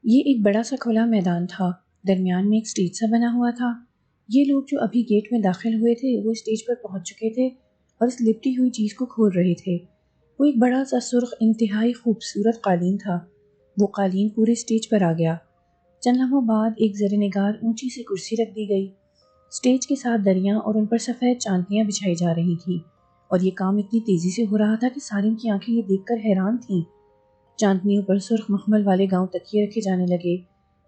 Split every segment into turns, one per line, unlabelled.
یہ ایک بڑا سا کھلا میدان تھا، درمیان میں ایک اسٹیج سا بنا ہوا تھا۔ یہ لوگ جو ابھی گیٹ میں داخل ہوئے تھے وہ اسٹیج پر پہنچ چکے تھے اور اس لپٹی ہوئی چیز کو کھول رہے تھے۔ وہ ایک بڑا سا سرخ انتہائی خوبصورت قالین تھا۔ وہ قالین پورے اسٹیج پر آ گیا۔ چند لمحوں بعد ایک زر نگار اونچی سی کرسی رکھ دی گئی۔ اسٹیج کے ساتھ دریاں اور ان پر سفید چاندنیاں بچھائی جا رہی تھیں، اور یہ کام اتنی تیزی سے ہو رہا تھا کہ سارم کی آنکھیں یہ دیکھ کر حیران تھیں۔ چاندنیوں پر سرخ مخمل والے گاؤں تکیے رکھے جانے لگے۔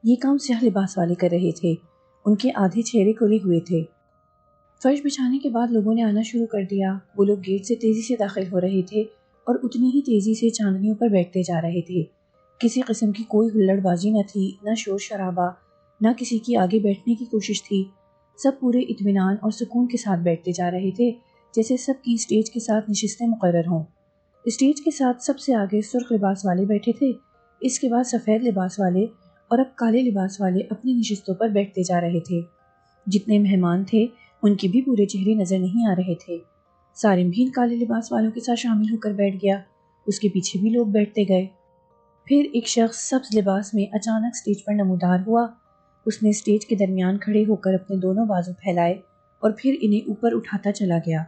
یہ کام سیاہ لباس والے کر رہے تھے۔ ان کے آدھے چہرے کھلے ہوئے تھے۔ فرش بچھانے کے بعد لوگوں نے آنا شروع کر دیا۔ وہ لوگ گیٹ سے تیزی سے داخل ہو رہے تھے اور اتنی ہی تیزی سے چاندنیوں پر بیٹھتے جا رہے تھے۔ کسی قسم کی کوئی ہلڑ بازی نہ تھی، نہ شور شرابہ، نہ کسی کی آگے بیٹھنے کی کوشش تھی۔ سب پورے اطمینان اور سکون کے ساتھ بیٹھتے جا رہے تھے، جیسے سب کی اسٹیج کے ساتھ نشستیں مقرر ہوں۔ اسٹیج کے ساتھ سب سے آگے سرخ لباس والے بیٹھے تھے، اس کے بعد سفید لباس والے، اور اب کالے لباس والے اپنی نشستوں پر بیٹھتے جا رہے تھے۔ جتنے مہمان تھے ان کے بھی پورے چہرے نظر نہیں آ رہے تھے۔ سارم بھی ان کالے لباس والوں کے ساتھ شامل ہو کر بیٹھ گیا۔ اس کے پیچھے بھی لوگ بیٹھتے گئے۔ پھر ایک شخص سبز لباس میں اچانک اسٹیج پر نمودار ہوا۔ اس نے اسٹیج کے درمیان کھڑے ہو کر اپنے دونوں بازو پھیلائے اور پھر انہیں اوپر اٹھاتا چلا گیا۔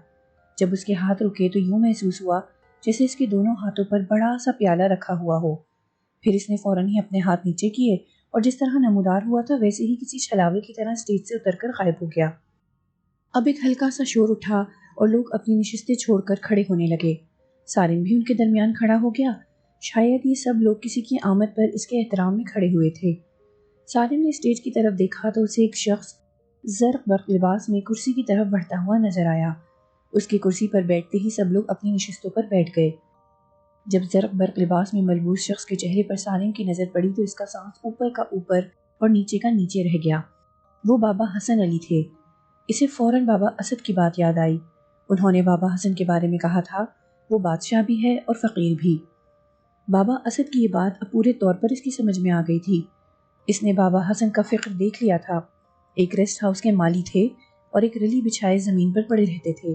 جب اس کے ہاتھ رکے تو یوں محسوس ہوا جیسے اس کے دونوں ہاتھوں پر بڑا سا پیالہ رکھا ہوا ہو۔ پھر اس نے فوراً ہی اپنے ہاتھ نیچے کیے اور جس طرح نمودار ہوا تھا ویسے ہی کسی چھلاوے کی طرح اسٹیج سے اتر کر غائب ہو گیا۔ اب ایک ہلکا سا شور اٹھا اور لوگ اپنی نشستیں چھوڑ کر کھڑے ہونے لگے۔ سارم بھی ان کے درمیان کھڑا ہو گیا۔ شاید یہ سب لوگ کسی کی آمد پر اس کے احترام میں کھڑے ہوئے تھے۔ سارم نے اسٹیج کی طرف دیکھا تو اسے ایک شخص زرق برق لباس میں کرسی کی طرف بڑھتا ہوا نظر آیا۔ اس کی کرسی پر بیٹھتے ہی سب لوگ اپنی نشستوں پر بیٹھ گئے۔ جب زرق برق لباس میں ملبوس شخص کے چہرے پر سارم کی نظر پڑی تو اس کا سانس اوپر کا اوپر اور نیچے کا نیچے رہ گیا۔ وہ بابا حسن علی تھے۔ اسے فوراً بابا اسد کی بات یاد آئی۔ انہوں نے بابا حسن کے بارے میں کہا تھا وہ بادشاہ بھی ہے اور فقیر بھی۔ بابا اسد کی یہ بات اب پورے طور پر اس کی سمجھ میں آ گئی تھی۔ اس نے بابا حسن کا فقر دیکھ لیا تھا۔ ایک ریسٹ ہاؤس کے مالی تھے اور ایک رلی بچھائے زمین پر پڑے رہتے تھے۔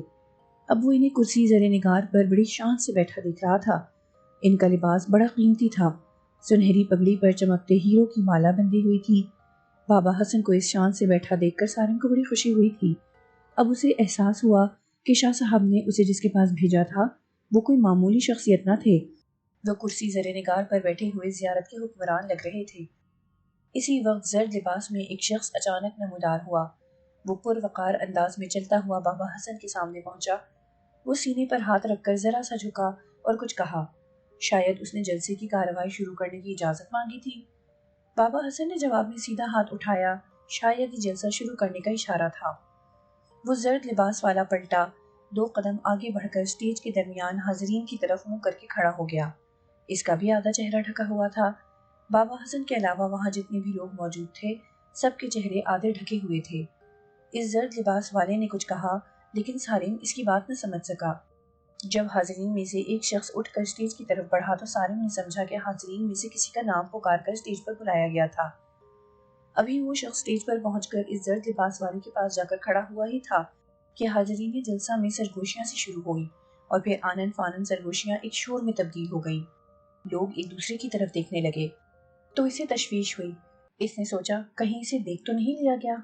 اب وہ انہیں کرسی زر نگار پر بڑی شان سے بیٹھا دیکھ رہا تھا۔ ان کا لباس بڑا قیمتی تھا۔ سنہری پگڑی پر چمکتے ہیروں کی مالا بندھی ہوئی تھی۔ بابا حسن کو اس شان سے بیٹھا دیکھ کر سارم کو بڑی خوشی ہوئی تھی۔ اب اسے احساس ہوا کہ شاہ صاحب نے اسے جس کے پاس بھیجا تھا وہ کوئی معمولی شخصیت نہ تھے۔ وہ کرسی زر نگار پر بیٹھے ہوئے زیارت کے حکمران لگ رہے تھے۔ اسی وقت زرد لباس میں ایک شخص اچانک نمودار ہوا۔ وہ پروقار انداز میں چلتا ہوا بابا حسن کے سامنے پہنچا۔ وہ سینے پر ہاتھ رکھ کر ذرا سا جھکا اور کچھ کہا۔ شاید اس نے جلسے کی کارروائی شروع کرنے کی اجازت مانگی تھی۔ بابا حسن نے جواب میں سیدھا ہاتھ اٹھایا، شاید یہ جلسہ شروع کرنے کا اشارہ تھا۔ وہ زرد لباس والا پلٹا، 2 قدم آگے بڑھ کر اسٹیج کے درمیان حاضرین کی طرف منہ کر کے کھڑا ہو گیا۔ اس کا بھی آدھا چہرہ ڈھکا ہوا تھا۔ بابا حسن کے علاوہ وہاں جتنے بھی لوگ موجود تھے سب کے چہرے آدھے ڈھکے ہوئے تھے۔ اس زرد لباس والے نے کچھ کہا لیکن سارم اس کی بات نہ سمجھ سکا۔ جب حاضرین میں سے ایک شخص اٹھ کر اسٹیج کی طرف بڑھا تو سارم نے سمجھا کہ حاضرین میں سے کسی کا نام پکار کر اسٹیج پر بلایا گیا تھا۔ ابھی وہ شخص اسٹیج پر پہنچ کر اس زرد لباس والے کے پاس جا کر کھڑا ہوا ہی تھا کہ حاضرین جلسہ میں سرگوشیاں سے شروع ہوئیں اور پھر آنن فانن سرگوشیاں ایک شور میں تبدیل ہو گئیں۔ لوگ ایک دوسرے کی طرف دیکھنے لگے تو اسے تشویش ہوئی۔ اس نے سوچا کہیں اسے دیکھ تو نہیں لیا گیا۔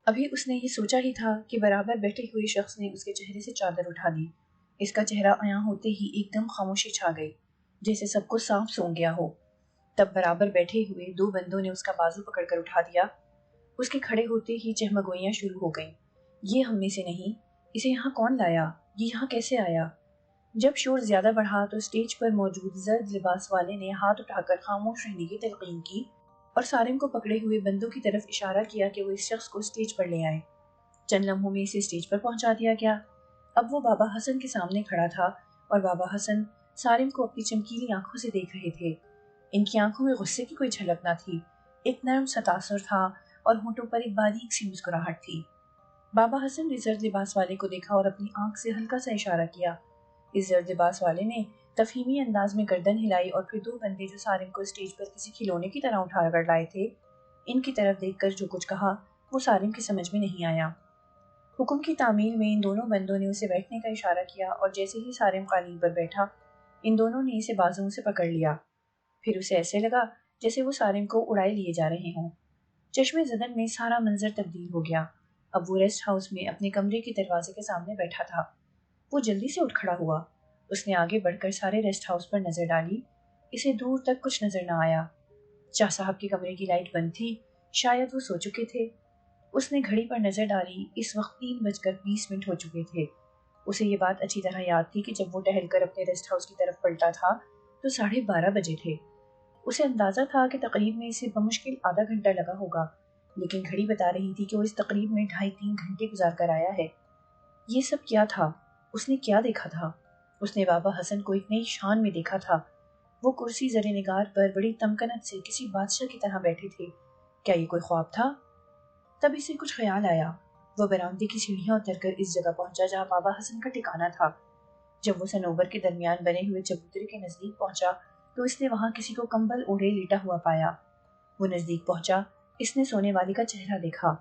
ابھی اس نے یہ سوچا ہی تھا کہ برابر بیٹھے ہوئے شخص نے اس کے چہرے سے چادر اٹھا دی۔ اس کا چہرہ عیاں ہوتے ہی ایک دم خاموشی چھا گئی، جیسے سب کو سانپ سونگ گیا ہو۔ تب برابر بیٹھے ہوئے 2 بندوں نے اس کا بازو پکڑ کر اٹھا دیا۔ اس کے کھڑے ہوتے ہی چہمگوئیاں شروع ہو گئیں۔ یہ ہم میں سے نہیں، اسے یہاں کون لایا؟ یہ یہاں کیسے آیا؟ جب شور زیادہ بڑھا تو اسٹیج پر موجود زرد لباس والے نے ہاتھ اٹھا کر خاموش رہنے کی تلقین کی اور سارم کو پکڑے ہوئے بندوں کی طرف اشارہ کیا کہ وہ اس شخص کو اسٹیج پر لے آئے۔ چند لمحوں میں اسے اسٹیج پر پہنچا دیا گیا۔ اب وہ بابا حسن کے سامنے کھڑا تھا اور بابا حسن سارم کو اپنی چمکیلی آنکھوں سے دیکھ رہے تھے۔ ان کی آنکھوں میں غصے کی کوئی جھلک نہ تھی، ایک نرم سا تاثر تھا اور ہونٹوں پر ایک باریک سی مسکراہٹ تھی۔ بابا حسن نے زرد لباس والے کو دیکھا اور اپنی آنکھ سے ہلکا سا اشارہ کیا۔ اس زرد لباس والے نے تفہیمی انداز میں گردن ہلائی اور پھر 2 بندے جو سارم کو اسٹیج پر کسی کھلونے کی طرح اٹھا کر لائے تھے ان کی طرف دیکھ کر جو کچھ کہا وہ سارم کی سمجھ میں نہیں آیا۔ حکم کی تعمیل میں ان دونوں بندوں نے اسے بیٹھنے کا اشارہ کیا اور جیسے ہی سارم قالین پر بیٹھا ان دونوں نے اسے بازوؤں سے پکڑ لیا۔ پھر اسے ایسے لگا جیسے وہ سارم کو اڑائے لیے جا رہے ہوں۔ چشمے زدن میں سارا منظر تبدیل ہو گیا۔ اب وہ ریسٹ ہاؤس میں اپنے کمرے کے دروازے کے سامنے بیٹھا تھا۔ وہ جلدی سے اٹھ کھڑا ہوا۔ اس نے آگے بڑھ کر سارے ریسٹ ہاؤس پر نظر ڈالی۔ اسے دور تک کچھ نظر نہ آیا۔ شاہ صاحب کے کمرے کی لائٹ بند تھی، شاید وہ سو چکے تھے۔ اس نے گھڑی پر نظر ڈالی، اس وقت 3:20 ہو چکے تھے۔ اسے یہ بات اچھی طرح یاد تھی کہ جب وہ ٹہل کر اپنے ریسٹ ہاؤس کی طرف پلٹا تھا تو 12:30 بجے تھے۔ اسے اندازہ تھا کہ تقریب میں اسے بمشکل آدھا گھنٹہ لگا ہوگا، لیکن گھڑی بتا رہی تھی کہ وہ اس تقریب میں 2.5-3 گھنٹے گزار کر آیا ہے۔ یہ سب کیا تھا؟ اس نے کیا دیکھا تھا؟ اس نے بابا حسن کو ایک نئی شان میں دیکھا تھا۔ وہ کرسی زر نگار پر بڑی تمکنت سے کسی بادشاہ کی طرح بیٹھے تھے۔ کیا یہ کوئی خواب تھا؟ تب اسے کچھ خیال آیا۔ وہ برآمدے کی سیڑھیاں اتر کر اس جگہ پہنچا جہاں بابا حسن کا ٹھکانہ تھا۔ جب وہ صنوبر کے درمیان بنے ہوئے چبوترے کے نزدیک پہنچا تو اس نے وہاں کسی کو کمبل اوڑھے لیٹا ہوا پایا۔ وہ نزدیک پہنچا، اس نے سونے والی کا چہرہ دیکھا۔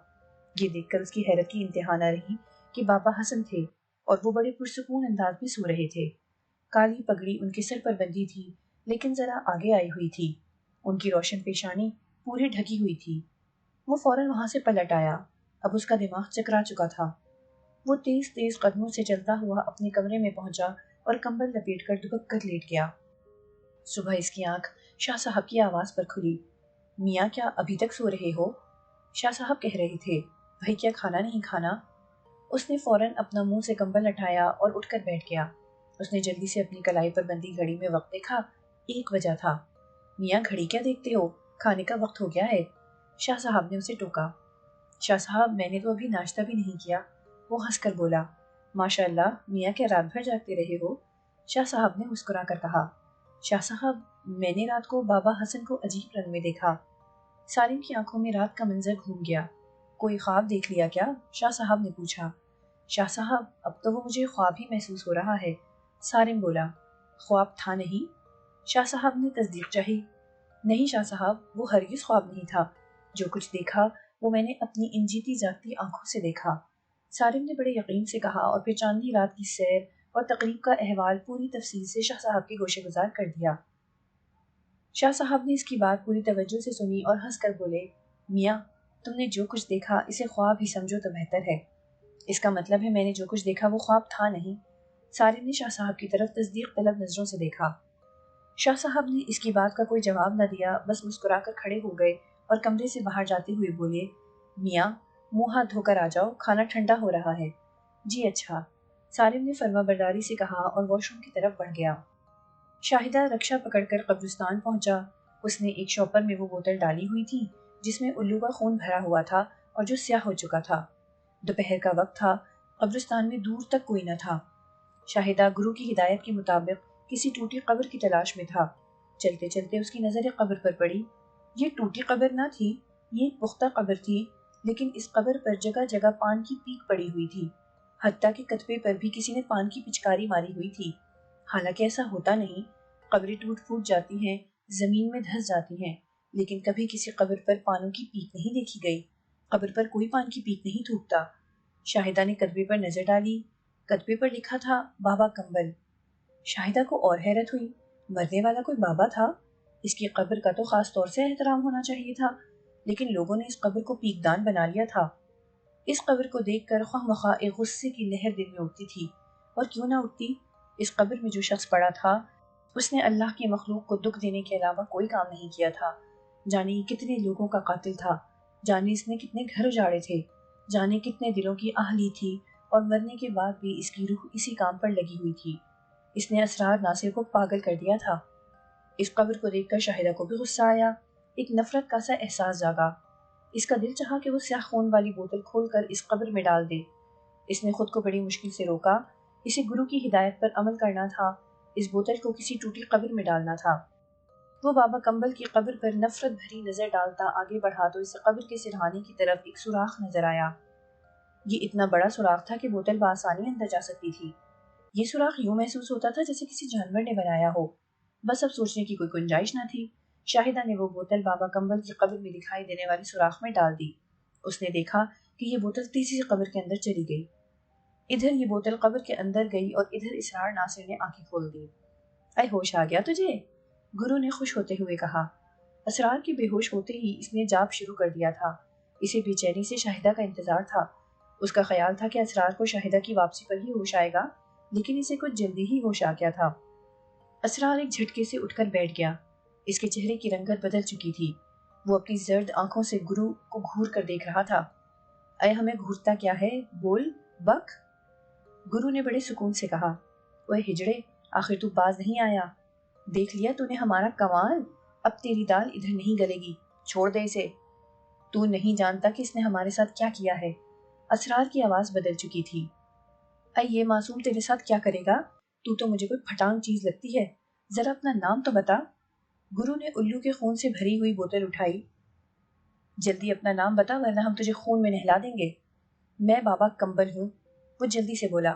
یہ دیکھ کر اس کی حیرت کی انتہا نہ رہی کہ بابا حسن تھے اور وہ بڑے پرسکون انداز میں سو رہے تھے۔ کالی پگڑی ان کے سر پر بندھی تھی، لیکن ذرا آگے آئی ہوئی تھی۔ ان کی روشن پیشانی پوری ڈھکی ہوئی تھی۔ وہ فوراً وہاں سے پلٹ آیا۔ اب اس کا دماغ چکرا چکا تھا۔ وہ تیز تیز قدموں سے چلتا ہوا اپنے کمرے میں پہنچا اور کمبل لپیٹ کر دبک کر لیٹ گیا۔ صبح اس کی آنکھ شاہ صاحب کی آواز پر کھلی۔ میاں کیا ابھی تک سو رہے ہو؟ شاہ صاحب کہہ رہے تھے۔ بھائی کیا کھانا نہیں کھانا؟ اس نے فوراً اپنا منہ سے کمبل ہٹایا اور اٹھ کر بیٹھ گیا۔ اس نے جلدی سے اپنی کلائی پر بندھی گھڑی میں وقت دیکھا۔ 1 بجا تھا۔ میاں گھڑی کیا دیکھتے ہو؟ کھانے کا وقت ہو گیا ہے، شاہ صاحب نے اسے ٹوکا۔ شاہ صاحب میں نے تو ابھی ناشتہ بھی نہیں کیا، وہ ہنس کر بولا۔ ماشاء اللہ، میاں کیا رات بھر جاگتے رہے ہو؟ شاہ صاحب نے مسکرا کر کہا۔ شاہ صاحب میں نے رات کو بابا حسن کو عجیب رنگ میں دیکھا۔ سالم کی آنکھوں میں رات کا منظر گھوم گیا۔ کوئی خواب دیکھ لیا کیا؟ شاہ صاحب نے پوچھا۔ شاہ صاحب اب تو وہ مجھے خواب ہی محسوس ہو رہا ہے، سالم بولا۔ خواب تھا نہیں؟ شاہ صاحب نے تصدیق چاہی۔ نہیں شاہ صاحب، وہ ہرگز خواب نہیں تھا۔ جو کچھ دیکھا وہ میں نے اپنی ان جیتی جاگتی آنکھوں سے دیکھا، سالم نے بڑے یقین سے کہا اور پھر چاندنی رات کی سیر اور تقریب کا احوال پوری تفصیل سے شاہ صاحب کے گوشے گزار کر دیا۔ شاہ صاحب نے اس کی بات پوری توجہ سے سنی اور ہنس کر بولے، میاں تم نے جو کچھ دیکھا اسے خواب ہی سمجھو تو بہتر ہے۔ اس کا مطلب ہے میں نے جو کچھ دیکھا وہ خواب تھا نہیں؟ سالم نے شاہ صاحب کی طرف تصدیق طلب نظروں سے دیکھا۔ شاہ صاحب نے اس کی بات کا کوئی جواب نہ دیا، بس مسکرا کر کھڑے ہو گئے اور کمرے سے باہر جاتے ہوئے بولے، میاں منہ ہاتھ دھو کر آ جاؤ، کھانا ٹھنڈا ہو رہا ہے۔ جی اچھا، سالم نے فرما برداری سے کہا اور واش روم کی طرف بڑھ گیا۔ شاہدہ رکشا پکڑ کر قبرستان پہنچا۔ اس نے ایک شاپر میں وہ بوتل ڈالی ہوئی تھی جس میں الو کا خون بھرا ہوا تھا اور جو سیاہ ہو چکا تھا۔ دوپہر کا وقت تھا، قبرستان میں دور تک کوئی نہ تھا۔ شاہدہ گرو کی ہدایت کے مطابق کسی ٹوٹی قبر کی تلاش میں تھا۔ چلتے چلتے اس کی نظر ایک قبر پر پڑی۔ یہ ٹوٹی قبر نہ تھی، یہ ایک پختہ قبر تھی، لیکن اس قبر پر جگہ جگہ پان کی پیک پڑی ہوئی تھی، حتیٰ کہ کتبے پر بھی کسی نے پان کی پچکاری ماری ہوئی تھی۔ حالانکہ ایسا ہوتا نہیں، قبریں ٹوٹ پھوٹ جاتی ہیں، زمین میں دھس جاتی ہیں، لیکن کبھی کسی قبر پر پانوں کی پیک نہیں دیکھی گئی۔ قبر پر کوئی پان کی پیک نہیں تھوکتا۔ شاہدہ نے کتبے پر نظر ڈالی۔ کتبے پر لکھا تھا بابا کمبل۔ شاہدہ کو اور حیرت ہوئی، مرنے والا کوئی بابا تھا؟ اس کی قبر کا تو خاص طور سے احترام ہونا چاہیے تھا، لیکن لوگوں نے اس قبر کو پیک دان بنا لیا تھا۔ اس قبر کو دیکھ کر خواہ مخواہ ایک غصے کی لہر دل میں اٹھتی تھی، اور کیوں نہ اٹھتی؟ اس قبر میں جو شخص پڑا تھا اس نے اللہ کی مخلوق کو دکھ دینے کے علاوہ کوئی کام نہیں کیا تھا۔ جانے یہ کتنے لوگوں کا قاتل تھا، جانے اس نے کتنے گھر اجاڑے تھے، جانے کتنے دلوں کی آہ لی تھی، اور مرنے کے بعد بھی اس کی روح اسی کام پر لگی ہوئی تھی۔ اس نے اسرار ناصر کو پاگل کر دیا تھا۔ اس قبر کو دیکھ کر شاہدہ کو بھی غصہ آیا، ایک نفرت کا سا احساس جاگا۔ اس کا دل چاہا کہ وہ سیاہ خون والی بوتل کھول کر اس قبر میں ڈال دے۔ اس نے خود کو بڑی مشکل سے روکا، اسے گرو کی ہدایت پر عمل کرنا تھا، اس بوتل کو کسی ٹوٹی قبر میں ڈالنا تھا۔ وہ بابا کمبل کی قبر پر نفرت بھری نظر ڈالتا آگے بڑھا تو اسے قبر کے سرہانے کی طرف ایک سوراخ نظر آیا۔ یہ اتنا بڑا سوراخ تھا کہ بوتل بآسانی اندر جا سکتی تھی۔ یہ سوراخ یوں محسوس ہوتا تھا جیسے کسی جانور نے بنایا ہو، بس اب سوچنے کی کوئی گنجائش نہ تھی۔ شاہدہ نے وہ بوتل بابا کمبل کی قبر میں دکھائی دینے والی سوراخ میں ڈال دی۔ اس نے دیکھا کہ یہ بوتل تیزی سے قبر کے اندر چلی گئی۔ ادھر یہ بوتل قبر کے اندر گئی اور ادھر اسرار ناصر نے آنکھیں کھول دی۔ اے ہوش آ گیا تجھے؟ گرو نے خوش ہوتے ہوئے کہا۔ اسرار کے بے ہوش ہوتے ہی اس نے جاپ شروع کر دیا تھا۔ اسے بے چینی سے شاہدہ کا انتظار تھا۔ اس کا خیال تھا کہ اسرار کو شاہدہ کی واپسی پر ہی ہوش آئے گا، لیکن اسے کچھ جلدی ہی ہوش آ گیا تھا۔ اسرار ایک جھٹکے سے اٹھ کر بیٹھ گیا۔ اس کے چہرے کی رنگت بدل چکی تھی۔ وہ اپنی زرد آنکھوں سے گرو کو گھور کر دیکھ رہا تھا۔ اے ہمیں گھورتا کیا ہے، بول بک۔ گرو نے بڑے سکون سے کہا، اوے ہجڑے، آخر تو باز نہیں آیا۔ دیکھ لیا تو نے ہمارا کمال، اب تیری دال ادھر نہیں گلے گی، چھوڑ دے اسے۔ تو نہیں جانتا کہ اس نے ہمارے ساتھ کیا کیا ہے۔ اسرار کی آواز بدل چکی تھی۔ اے یہ معصوم تیرے ساتھ کیا کرے گا؟ تو مجھے کوئی پھٹانگ چیز لگتی ہے، ذرا اپنا نام تو بتا۔ گرو نے الو کے خون سے بھری ہوئی بوتل اٹھائی۔ جلدی اپنا نام بتا ورنہ ہم تجھے خون میں نہلا دیں گے۔ میں بابا کمبل ہوں، وہ جلدی سے بولا۔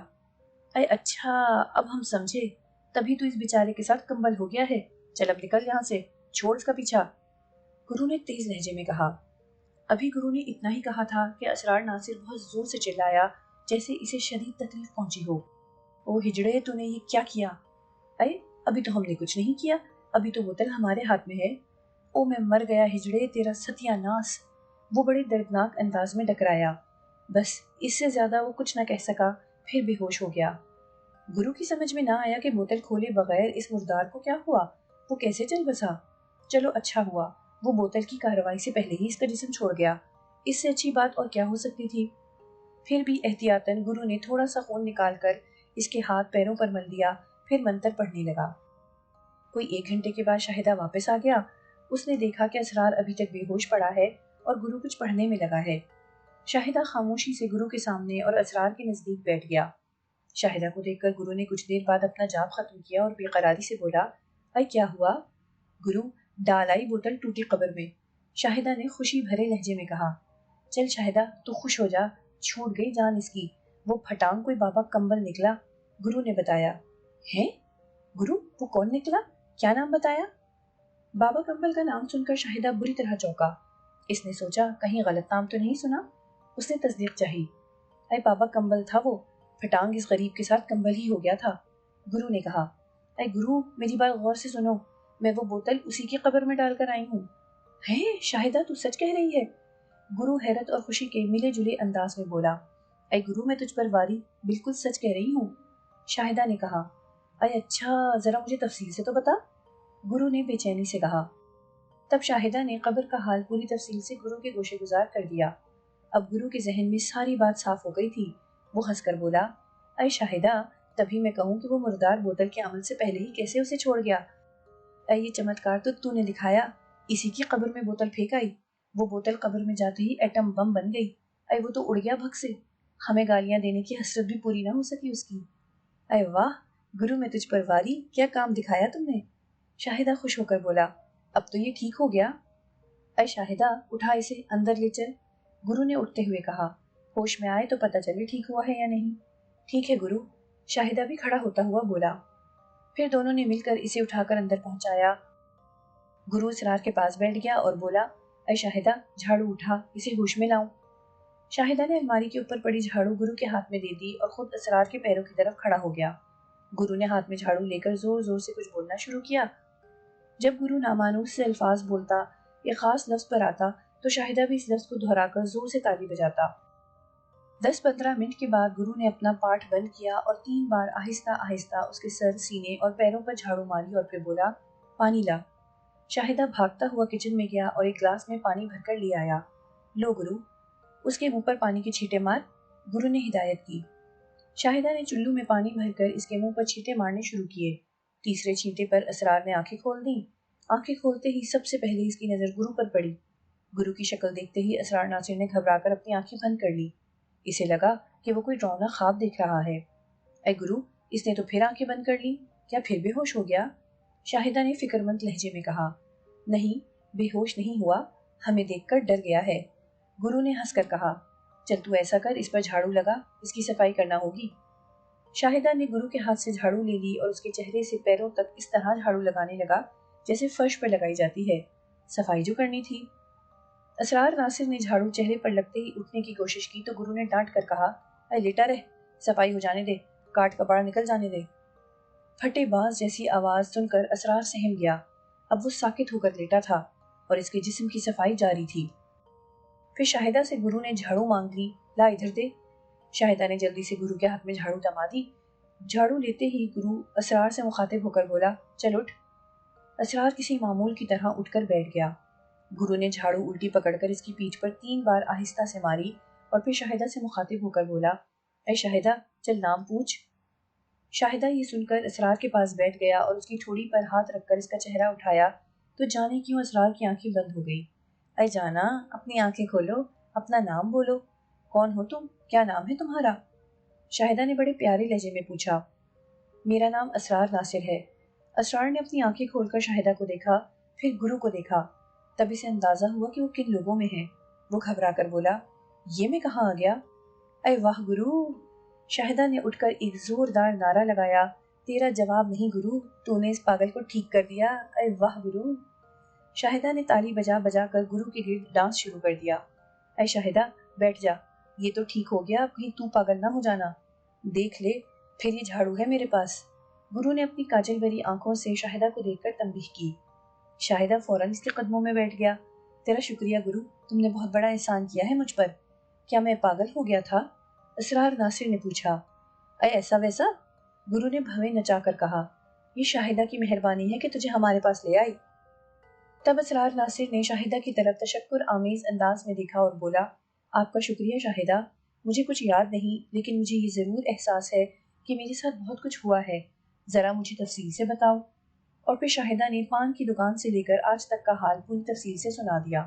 اے اچھا، اب ہم سمجھے، تبھی تو اس بیچارے کے ساتھ کمبل ہو گیا ہے۔ چل اب نکل یہاں سے، چھوڑ اس کا پیچھا، گرو نے تیز لہجے میں کہا۔ ابھی گرو نے اتنا ہی کہا تھا کہ اسرار ناصر بہت زور سے چلایا، جیسے اسے شدید تکلیف پہنچی ہو۔ او ہجڑے، تو نے یہ کیا کیا؟ اے ابھی تو ہم نے کچھ نہیں کیا، ابھی تو بوتل ہمارے ہاتھ میں ہے۔ او میں مر گیا ہجڑے، تیرا ستیہ ناس۔ وہ بڑے دردناک انداز میں ڈکرایا۔ بس اس سے زیادہ وہ کچھ نہ کہہ سکا، پھر بے ہوش ہو گیا۔ گرو کی سمجھ میں نہ آیا کہ بوتل کھولے بغیر اس مردار کو کیا ہوا، وہ کیسے چل بسا۔ چلو اچھا ہوا، وہ بوتل کی کارروائی سے پہلے ہی اس کا جسم چھوڑ گیا، اس سے اچھی بات اور کیا ہو سکتی تھی۔ پھر بھی احتیاطاً گرو نے تھوڑا سا خون نکال کر اس کے ہاتھ پیروں پر مل دیا، پھر منتر پڑھنے لگا۔ کوئی 1 گھنٹے کے بعد شاہدہ واپس آ گیا۔ اس نے دیکھا کہ اسرار ابھی تک بے ہوش پڑا ہے اور گرو کچھ پڑھنے میں لگا ہے۔ شاہدہ خاموشی سے گرو کے سامنے اور اسرار کے نزدیک بیٹھ گیا۔ شاہدہ کو دیکھ کر گرو نے کچھ دیر بعد اپنا جاپ ختم کیا اور بے قراری سے بولا، اے کیا ہوا؟ گرو، ڈال آئی بوتل ٹوٹی قبر میں، شاہدہ نے خوشی بھرے لہجے میں کہا۔ چل شاہدہ، تو خوش ہو جا، چھوٹ گئی جان اس کی، وہ پھٹانگ کوئی بابا کمبل نکلا، گرو نے بتایا۔ ہیں؟ گرو، وہ کون نکلا؟ کیا نام بتایا؟ بابا کمبل کا نام سن کر شاہدہ بری طرح چونکا۔ اس نے سوچا کہیں غلط نام تو نہیں سنا۔ اس نے تصدیق چاہی۔ اے بابا کمبل تھا وہ، پھٹانگ اس غریب کے ساتھ کمبل ہی ہو گیا تھا، گرو نے کہا۔ اے گرو، میری بات غور سے سنو، میں وہ بوتل اسی کی قبر میں ڈال کر آئی ہوں۔ ہے شاہدہ، تو سچ کہہ رہی ہے؟ گرو حیرت اور خوشی کے ملے جلے انداز میں بولا۔ اے گرو، میں تجھ پر واری بالکل سچ کہہ رہی ہوں، شاہدہ نے کہا۔ اے اچھا، ذرا مجھے تفصیل سے تو بتا، گرو نے بے چینی سے کہا۔ تب شاہدہ نے قبر کا حال پوری تفصیل سے گرو کے گوشے گزار کر دیا۔ اب گرو کے ذہن میں ساری بات صاف ہو گئی تھی۔ وہ ہنس کر بولا، اے شاہدہ، تبھی میں کہوں کہ وہ مردار بوتل کے عمل سے پہلے ہی کیسے اسے چھوڑ گیا۔ اے یہ چمتکار تو نے دکھایا، اسی کی قبر میں بوتل پھینک آئی، وہ بوتل قبر میں جاتے ہی ایٹم بم بن گئی، اے وہ تو اڑ گیا بھگ سے، ہمیں گالیاں دینے کی حسرت بھی پوری نہ ہو سکی اس کی۔ اے واہ گرو، میں تجھ پر واری، کیا کام دکھایا تم نے، شاہدہ خوش ہو کر بولا۔ اب تو یہ ٹھیک ہو گیا۔ اے شاہدہ، اٹھا اسے اندر لے چل، گرو نے اٹھتے ہوئے کہا۔ ہوش میں آئے تو پتہ چلے ٹھیک ہوا ہے یا نہیں۔ ٹھیک ہے گرو، شاہدہ بھی کھڑا ہوتا ہوا بولا۔ پھر دونوں نے مل کر اسے اٹھا کر اندر پہنچایا۔ گرو اسرار کے پاس بیٹھ گیا اور بولا، اے شاہدہ، جھاڑو اٹھا، اسے ہوش میں لاؤں۔ شاہدہ نے الماری کے اوپر پڑی جھاڑو گرو کے ہاتھ میں دے دی اور خود اسرار کے پیروں کی طرف کھڑا ہو گیا۔ گرو نے ہاتھ میں جھاڑو لے کر زور زور سے کچھ بولنا شروع کیا۔ جب گرو نامانوس سے الفاظ بولتا، ایک خاص لفظ پر آتا، تو شاہدہ بھی اس لفظ کو دہرا کر زور سے تالی بجاتا۔ 10-15 منٹ کے بعد گرو نے اپنا پاٹ بند کیا اور 3 بار آہستہ آہستہ اس کے سر، سینے اور پیروں پر جھاڑو ماری اور پھر بولا، پانی لا۔ شاہدہ بھاگتا ہوا کچن میں گیا اور ایک گلاس میں پانی بھر کر لے آیا۔ لو گرو، اس کے منہ پر پانی کے چھینٹے مار، گرو نے ہدایت کی۔ شاہدہ نے چلو میں پانی بھر کر اس کے منہ پر چھینٹے مارنے شروع کیے۔ تیسرے چھینٹے پر اسرار نے آنکھیں کھول دیں۔ آنکھیں کھولتے ہی سب سے پہلے اس کی نظر گرو پر پڑی۔ گرو کی شکل دیکھتے ہی اسرار ناصر نے گھبرا کر اپنی آنکھیں بند کر لی۔ اسے لگا کہ وہ کوئی ڈراؤنا خواب دیکھ رہا ہے۔ اے گرو، اس نے تو پھر آنکھیں بند کر لی، کیا پھر بے ہوش ہو گیا؟ شاہدہ نے فکر مند لہجے میں کہا۔ نہیں، بے ہوش نہیں ہوا، ہمیں دیکھ کر ڈر گیا ہے، گرو نے ہنس کر کہا۔ چل تو ایسا کر، اس پر جھاڑو لگا، اس کی صفائی کرنا ہوگی۔ شاہدہ نے گرو کے ہاتھ سے جھاڑو لے لی اور اس کے چہرے سے پیروں تک اس طرح جھاڑو لگانے لگا جیسے فرش پر لگائی جاتی ہے، صفائی جو کرنی تھی۔ اسرار ناصر نے جھاڑو چہرے پر لگتے ہی اٹھنے کی کوشش کی تو گرو نے ڈانٹ کر کہا، اے لیٹا رہ، صفائی ہو جانے دے، کاٹ کپڑا نکل جانے دے۔ پھٹے باز جیسی آواز سن کر اسرار سہم گیا۔ اب وہ ساکت ہو کر لیٹا تھا اور اس کے جسم کی صفائی جاری تھی۔ پھر شاہدہ سے گرو نے جھاڑو مانگ لی۔ لا ادھر دے۔ شاہدہ نے جلدی سے گرو کے ہاتھ میں جھاڑو تما دی۔ جھاڑو لیتے ہی گرو اسرار سے مخاطب ہو کر بولا، چل اٹھ۔ اسرار کسی معمول کی طرح اٹھ کر بیٹھ گیا۔ گرو نے جھاڑو الٹی پکڑ کر اس کی پیٹھ پر 3 بار آہستہ سے ماری اور پھر شاہدہ سے مخاطب ہو کر بولا، اے شاہدہ چل نام پوچھ۔ شاہدہ یہ سن کر اسرار کے پاس بیٹھ گیا اور اس کی ٹھوڑی پر ہاتھ رکھ کر اس کا چہرہ اٹھایا تو جانے کیوں اسرار کی آنکھیں بند ہو گئی۔ اے جانا، اپنی آنکھیں کھولو، اپنا نام بولو، کون ہو تم، کیا نام ہے تمہارا؟ شاہدہ نے بڑے پیارے لہجے میں پوچھا۔ میرا نام اسرار ناصر ہے۔ اسرار نے اپنی آنکھیں کھول کر شاہدہ کو دیکھا، پھر گرو کو دیکھا، تب اسے اندازہ ہوا کہ وہ کن لوگوں میں ہے۔ وہ گھبرا کر بولا، یہ میں کہاں آ گیا؟ اے واہ گرو! شاہدہ نے اٹھ کر ایک زوردار نعرہ لگایا، تیرا جواب نہیں گرو، تو نے اس پاگل کو ٹھیک کر دیا، اے واہ گرو! شاہدہ نے تالی بجا بجا کر گرو کے گرد ڈانس شروع کر دیا۔ اے شاہدہ بیٹھ جا، یہ تو ٹھیک ہو گیا، اب کہیں تو پاگل نہ ہو جانا۔ دیکھ لے، پھر یہ جھاڑو ہے میرے پاس۔ گرو نے اپنی کاجل بھری آنکھوں سے شاہدہ کو دیکھ کر تنبیہ کی۔ شاہدہ فوراً اس کے قدموں میں بیٹھ گیا۔ تیرا شکریہ گرو، تم نے بہت بڑا احسان کیا ہے مجھ پر۔ کیا میں پاگل ہو گیا تھا؟ اسرار ناصر نے پوچھا۔ اے ایسا ویسا؟ گرو نے بھویں نچا کر کہا، یہ شاہدہ کی مہربانی ہے کہ تجھے ہمارے پاس لے آئی۔ تب اسرار ناصر نے شاہدہ کی طرف تشکر آمیز انداز میں دیکھا اور بولا، آپ کا شکریہ شاہدہ، مجھے کچھ یاد نہیں، لیکن مجھے یہ ضرور احساس ہے کہ میرے ساتھ بہت کچھ ہوا ہے، ذرا مجھے تفصیل سے بتاؤ۔ اور پھر شاہدہ نے پان کی دکان سے لے کر آج تک کا حال پوری تفصیل سے سنا دیا۔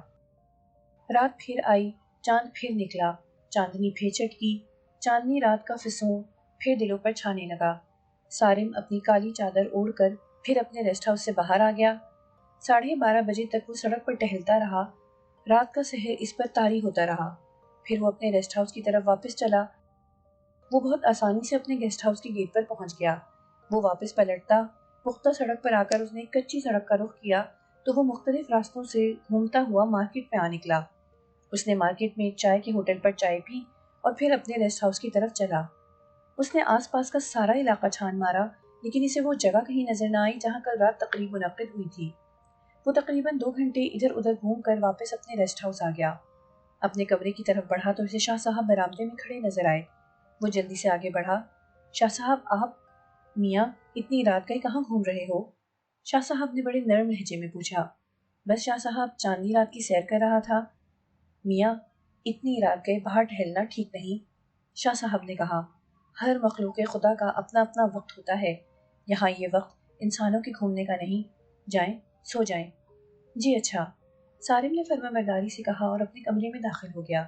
رات پھر آئی، چاند پھر نکلا، چاندنی پھر چٹکی، چاندنی رات کا فسون پھر دلوں پر چھانے لگا۔ سارم اپنی کالی چادر اوڑھ کر پھر اپنے ریسٹ ہاؤس سے باہر آ گیا۔ 12:30 بجے تک وہ سڑک پر ٹہلتا رہا۔ رات کا سحر اس پر طاری ہوتا رہا۔ پھر وہ اپنے ریسٹ ہاؤس کی طرف واپس چلا۔ وہ بہت آسانی سے اپنے گیسٹ ہاؤس کی گیٹ پر پہنچ گیا۔ وہ واپس پلٹتا، پختہ سڑک پر آ کر اس نے ایک کچی سڑک کا رخ کیا تو وہ مختلف راستوں سے گھومتا ہوا مارکیٹ میں آ نکلا۔ اس نے مارکیٹ میں ایک چائے کے ہوٹل پر چائے پی اور پھر اپنے ریسٹ ہاؤس کی طرف چلا۔ اس نے آس پاس کا سارا علاقہ چھان مارا، لیکن اسے وہ جگہ کہیں نظر نہ آئی جہاں کل رات تقریب منعقد ہوئی تھی۔ وہ تقریباً 2 گھنٹے ادھر ادھر گھوم کر واپس اپنے ریسٹ ہاؤس آ گیا۔ اپنے کمرے کی طرف بڑھا تو اسے شاہ صاحب برآمدے میں کھڑے نظر آئے۔ وہ جلدی سے آگے بڑھا۔ شاہ صاحب آپ؟ میاں اتنی رات گئے کہاں گھوم رہے ہو؟ شاہ صاحب نے بڑے نرم لہجے میں پوچھا۔ بس شاہ صاحب چاندنی رات کی سیر کر رہا تھا۔ میاں اتنی رات گئے باہر ٹہلنا ٹھیک نہیں، شاہ صاحب نے کہا۔ ہر مخلوق خدا کا اپنا اپنا وقت ہوتا ہے، یہاں یہ وقت انسانوں کے گھومنے کا نہیں، جائیں سو جائیں۔ جی اچھا، سارم نے فرما برداری سے کہا اور اپنے کمرے میں داخل ہو گیا۔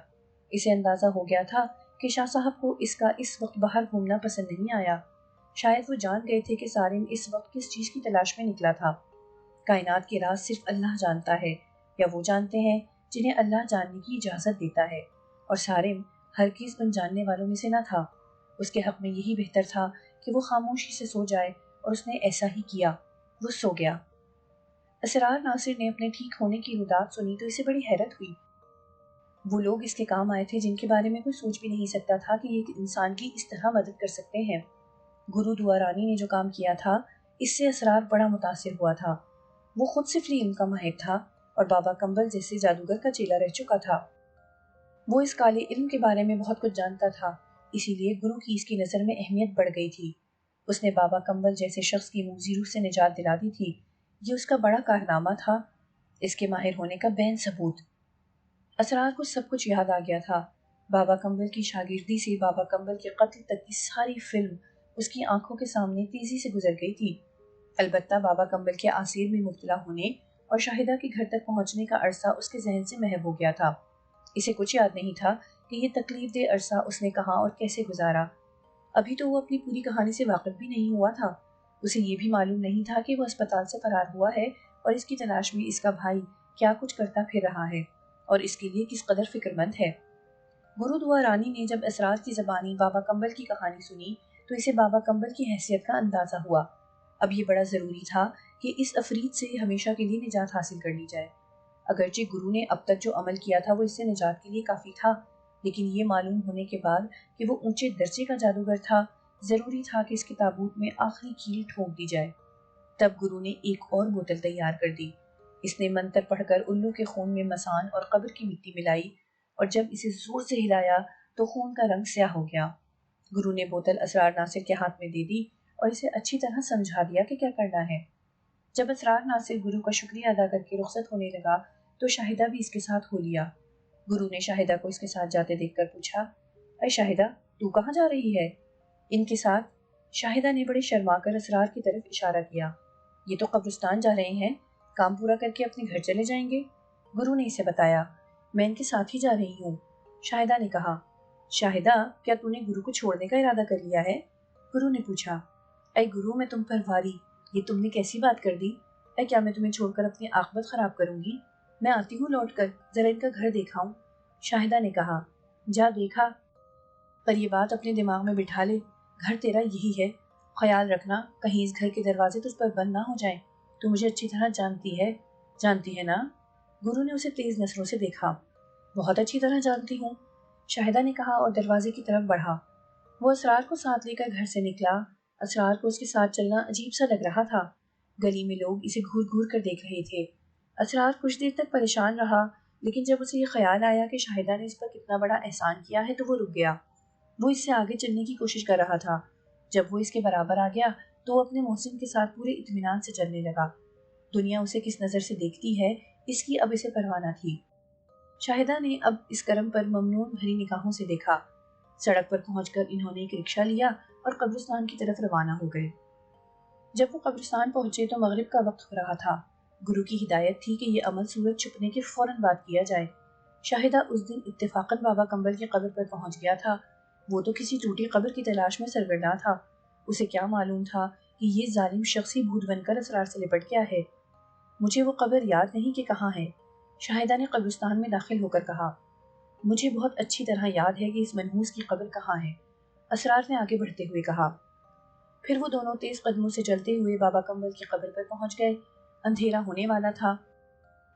اسے اندازہ ہو گیا تھا کہ شاہ صاحب کو اس کا اس وقت باہر گھومنا پسند نہیں آیا۔ شاید وہ جان گئے تھے کہ سارم اس وقت کس چیز کی تلاش میں نکلا تھا۔ کائنات کے راز صرف اللہ جانتا ہے، یا وہ جانتے ہیں جنہیں اللہ جاننے کی اجازت دیتا ہے، اور سارم ہرگز ان جاننے والوں میں سے نہ تھا۔ اس کے حق میں یہی بہتر تھا کہ وہ خاموشی سے سو جائے، اور اس نے ایسا ہی کیا، وہ سو گیا۔ اسرار ناصر نے اپنے ٹھیک ہونے کی ردات سنی تو اسے بڑی حیرت ہوئی۔ وہ لوگ اس کے کام آئے تھے جن کے بارے میں کوئی سوچ بھی نہیں سکتا تھا کہ یہ انسان کی اس طرح مدد کر سکتے ہیں۔ گرو دعا رانی نے جو کام کیا تھا اس سے اسرار بڑا متاثر ہوا تھا۔ وہ خود صرف علم کا ماہر تھا اور بابا کمبل جیسے جادوگر کا چیلا رہ چکا تھا۔ وہ اس کالے علم کے بارے میں بہت کچھ جانتا تھا، اسی لیے گرو کی اس کی نظر میں اہمیت بڑھ گئی تھی۔ اس نے بابا کمبل جیسے شخص کی موذی روح سے نجات دلا دی تھی، یہ اس کا بڑا کارنامہ تھا، اس کے ماہر ہونے کا بین ثبوت۔ اسرار کو سب کچھ یاد آ گیا تھا۔ بابا کمبل کی شاگردی سے بابا کمبل کے قتل تک کی ساری فلم اس کی آنکھوں کے سامنے تیزی سے گزر گئی تھی۔ البتہ بابا کمبل کے آثیر میں مبتلا ہونے اور شاہدہ کے گھر تک پہنچنے کا عرصہ اس کے ذہن سے محو ہو گیا تھا۔ اسے کچھ یاد نہیں تھا کہ یہ تکلیف دہ عرصہ اس نے کہاں اور کیسے گزارا۔ ابھی تو وہ اپنی پوری کہانی سے واقف بھی نہیں ہوا تھا۔ اسے یہ بھی معلوم نہیں تھا کہ وہ اسپتال سے فرار ہوا ہے اور اس کی تلاش میں اس کا بھائی کیا کچھ کرتا پھر رہا ہے اور اس کے لیے کس قدر فکر مند ہے۔ گرو دعا رانی نے جب اسرار کی زبانی بابا کمبل کی کہانی سنی تو اسے بابا کمبل کی حیثیت کا اندازہ ہوا۔ اب یہ بڑا ضروری تھا کہ اس افرید سے ہمیشہ کے لیے نجات حاصل کر لی جائے۔ اگرچہ گرو نے اب تک جو عمل کیا تھا وہ اس سے نجات کے لیے کافی تھا، لیکن یہ معلوم ہونے کے بعد کہ وہ اونچے درجے کا جادوگر تھا، ضروری تھا کہ اس کے تابوت میں آخری کیل ٹھونک دی جائے۔ تب گرو نے ایک اور بوتل تیار کر دی۔ اس نے منتر پڑھ کر الو کے خون میں مسان اور قبر کی مٹی ملائی اور جب اسے زور سے ہلایا تو خون کا رنگ سیاہ ہو گیا۔ گرو نے بوتل اسرار ناصر کے ہاتھ میں دے دی اور اسے اچھی طرح سمجھا دیا کہ کیا کرنا ہے۔ جب اسرار ناصر گرو کا شکریہ ادا کر کے رخصت ہونے لگا تو شاہدہ بھی اس کے ساتھ ہو لیا۔ گرو نے شاہدہ کو اس کے ساتھ جاتے دیکھ کر پوچھا، اے شاہدہ، تو کہاں جا رہی ہے؟ ان کے ساتھ؟ شاہدہ نے بڑے شرما کر اسرار کی طرف اشارہ کیا۔ یہ تو قبرستان جا رہے ہیں، کام پورا کر کے اپنے گھر چلے جائیں گے۔ گرو نے اسے بتایا، میں ان کے ساتھ ہی جا رہی ہوں۔ شاہدہ نے کہا، شاہدہ، کیا تو نے گرو کو چھوڑنے کا ارادہ کر لیا ہے؟ گرو نے پوچھا، اے گرو، میں تم پر بھاری، یہ تم نے کیسی بات کر دی؟ کیا میں تمہیں چھوڑ کر اپنی عاقبت خراب کروں گی؟ میں آتی ہوں لوٹ کر، ذرا ان کا گھر دیکھاؤں۔ شاہدہ نے کہا، جا دیکھا، پر یہ بات اپنے دماغ میں بٹھا لے، گھر تیرا یہی ہے، خیال رکھنا کہیں اس گھر کے دروازے تجھ پر بند نہ ہو جائیں۔ تو مجھے اچھی طرح جانتی ہے نا؟ گرو نے اسے تیز نظروں سے دیکھا۔ بہت اچھی طرح جانتی ہوں، شاہدہ نے کہا اور دروازے کی طرف بڑھا۔ وہ اسرار کو ساتھ لے کر گھر سے نکلا۔ اسرار کو اس کے ساتھ چلنا عجیب سا لگ رہا تھا۔ گلی میں لوگ اسے گھور گھور کر دیکھ رہے تھے۔ اسرار کچھ دیر تک پریشان رہا، لیکن جب اسے یہ خیال آیا کہ شاہدہ نے اس پر کتنا بڑا احسان کیا ہے تو وہ رک گیا۔ وہ اس سے آگے چلنے کی کوشش کر رہا تھا۔ جب وہ اس کے برابر آ گیا تو وہ اپنے محسن کے ساتھ پورے اطمینان سے چلنے لگا۔ دنیا اسے کس نظر سے دیکھتی ہے اس کی اب اسے پرواہ نہ تھی۔ شاہدہ نے اب اس کرم پر ممنون بھری نگاہوں سے دیکھا۔ سڑک پر پہنچ کر انہوں نے ایک رکشہ لیا اور قبرستان کی طرف روانہ ہو گئے۔ جب وہ قبرستان پہنچے تو مغرب کا وقت ہو رہا تھا۔ گرو کی ہدایت تھی کہ یہ عمل سورج چھپنے کے فوراً بعد کیا جائے۔ شاہدہ اس دن اتفاقاً بابا کمبل کی قبر پر پہنچ گیا تھا۔ وہ تو کسی ٹوٹی قبر کی تلاش میں سرگرداں تھا۔ اسے کیا معلوم تھا کہ یہ ظالم شخص ہی بھوت بن کر اسرار سے لپٹ گیا ہے۔ مجھے وہ قبر یاد نہیں کہ کہاں ہے، شاہدہ نے قبرستان میں داخل ہو کر کہا۔ مجھے بہت اچھی طرح یاد ہے کہ اس منحوس کی قبر کہاں ہے، اسرار نے آگے بڑھتے ہوئے کہا۔ پھر وہ دونوں تیز قدموں سے چلتے ہوئے بابا کمبل کی قبر پر پہنچ گئے۔ اندھیرا ہونے والا تھا،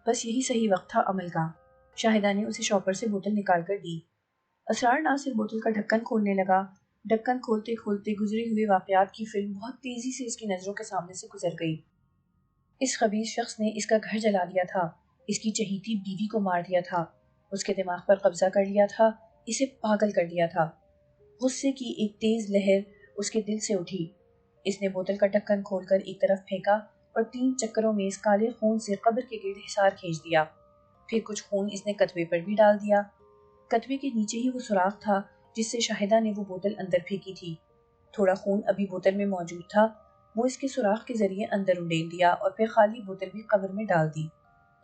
بس یہی صحیح وقت تھا عمل کا۔ شاہدہ نے اسے شاپر سے بوتل نکال کر دی۔ اسرار ناصر بوتل کا ڈھکن کھولنے لگا۔ ڈھکن کھولتے کھولتے گزرے ہوئے واقعات کی فلم بہت تیزی سے اس کی نظروں کے سامنے سے گزر گئی۔ اس خبیث شخص نے اس کا گھر جلا دیا تھا، اس کی چہیتی بیوی کو مار دیا تھا، اس کے دماغ پر قبضہ کر لیا تھا، اسے پاگل کر دیا تھا۔ غصے کی ایک تیز لہر اس کے دل سے اٹھی۔ اس نے بوتل کا ڈھکن کھول کر ایک طرف پھینکا اور 3 چکروں میں اس کالے خون سے قبر کے گرد حصار کھینچ دیا۔ پھر کچھ خون اس نے کتبے پر بھی ڈال دیا۔ کتبے کے نیچے ہی وہ سوراخ تھا جس سے شاہدہ نے وہ بوتل اندر پھینکی تھی۔ تھوڑا خون ابھی بوتل میں موجود تھا، وہ اس کے سوراخ کے ذریعے اندر انڈیل دیا اور پھر خالی بوتل بھی قبر میں ڈال دی۔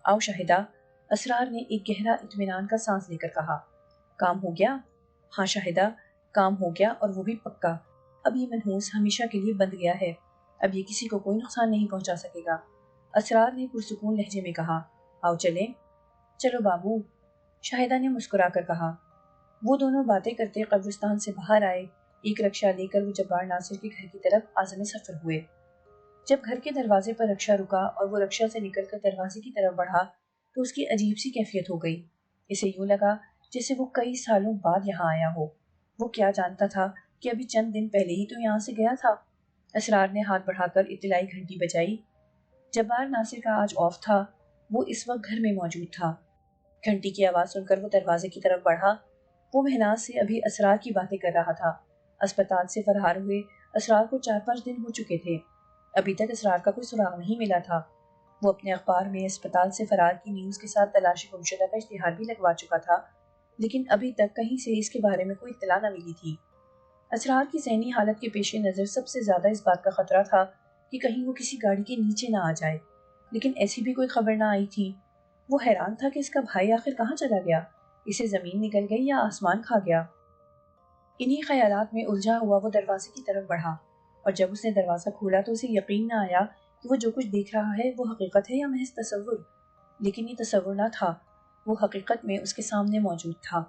آؤ شاہدہ، اسرار نے ایک گہرا اطمینان کا سانس لے کر کہا۔ کام ہو گیا؟ ہاں شاہدہ، کام ہو گیا اور وہ بھی پکا۔ اب یہ منحوس ہمیشہ کے لیے بند گیا ہے، اب یہ کسی کو کوئی نقصان نہیں پہنچا سکے گا، اسرار نے پرسکون لہجے میں کہا۔ آؤ چلیں۔ چلو بابو، شاہدہ نے مسکرا کر کہا۔ وہ دونوں باتیں کرتے قبرستان سے باہر آئے۔ ایک رکشہ لے کر وہ جبار ناصر کے گھر کی طرف عازم سفر ہوئے۔ جب گھر کے دروازے پر رکشہ رکا اور وہ رکشہ سے نکل کر دروازے کی طرف بڑھا تو اس کی عجیب سی کیفیت ہو گئی۔ اسے یوں لگا جیسے وہ کئی سالوں بعد یہاں آیا ہو۔ وہ کیا جانتا تھا کہ ابھی چند دن پہلے ہی تو یہاں سے گیا تھا۔ اسرار نے ہاتھ بڑھا کر اطلاعی گھنٹی بجائی۔ جبار ناصر کا آج آف تھا، وہ اس وقت گھر میں موجود تھا۔ گھنٹی کی آواز سن کر وہ دروازے کی طرف بڑھا۔ وہ محناز سے ابھی اسرار کی باتیں کر رہا تھا۔ اسپتال سے فرار ہوئے اسرار کو 4-5 دن ہو چکے تھے۔ ابھی تک اسرار کا کوئی سراغ نہیں ملا تھا۔ وہ اپنے اخبار میں اسپتال سے فرار کی نیوز کے ساتھ تلاش گمشدہ کا اشتہار بھی لگوا چکا تھا، لیکن ابھی تک کہیں سے اس کے بارے میں کوئی اطلاع نہ ملی تھی۔ اسرار کی ذہنی حالت کے پیش نظر سب سے زیادہ اس بات کا خطرہ تھا کہ کہیں وہ کسی گاڑی کے نیچے نہ آ جائے، لیکن ایسی بھی کوئی خبر نہ آئی تھی۔ وہ حیران تھا کہ اس کا بھائی آخر کہاں چلا گیا، اسے زمین نکل گئی یا آسمان کھا گیا۔ انہی خیالات میں الجھا ہوا وہ دروازے کی طرف بڑھا، اور جب اس نے دروازہ کھولا تو اسے یقین نہ آیا کہ وہ جو کچھ دیکھ رہا ہے وہ حقیقت ہے یا محض تصور۔ لیکن یہ تصور نہ تھا، وہ حقیقت میں اس کے سامنے موجود تھا،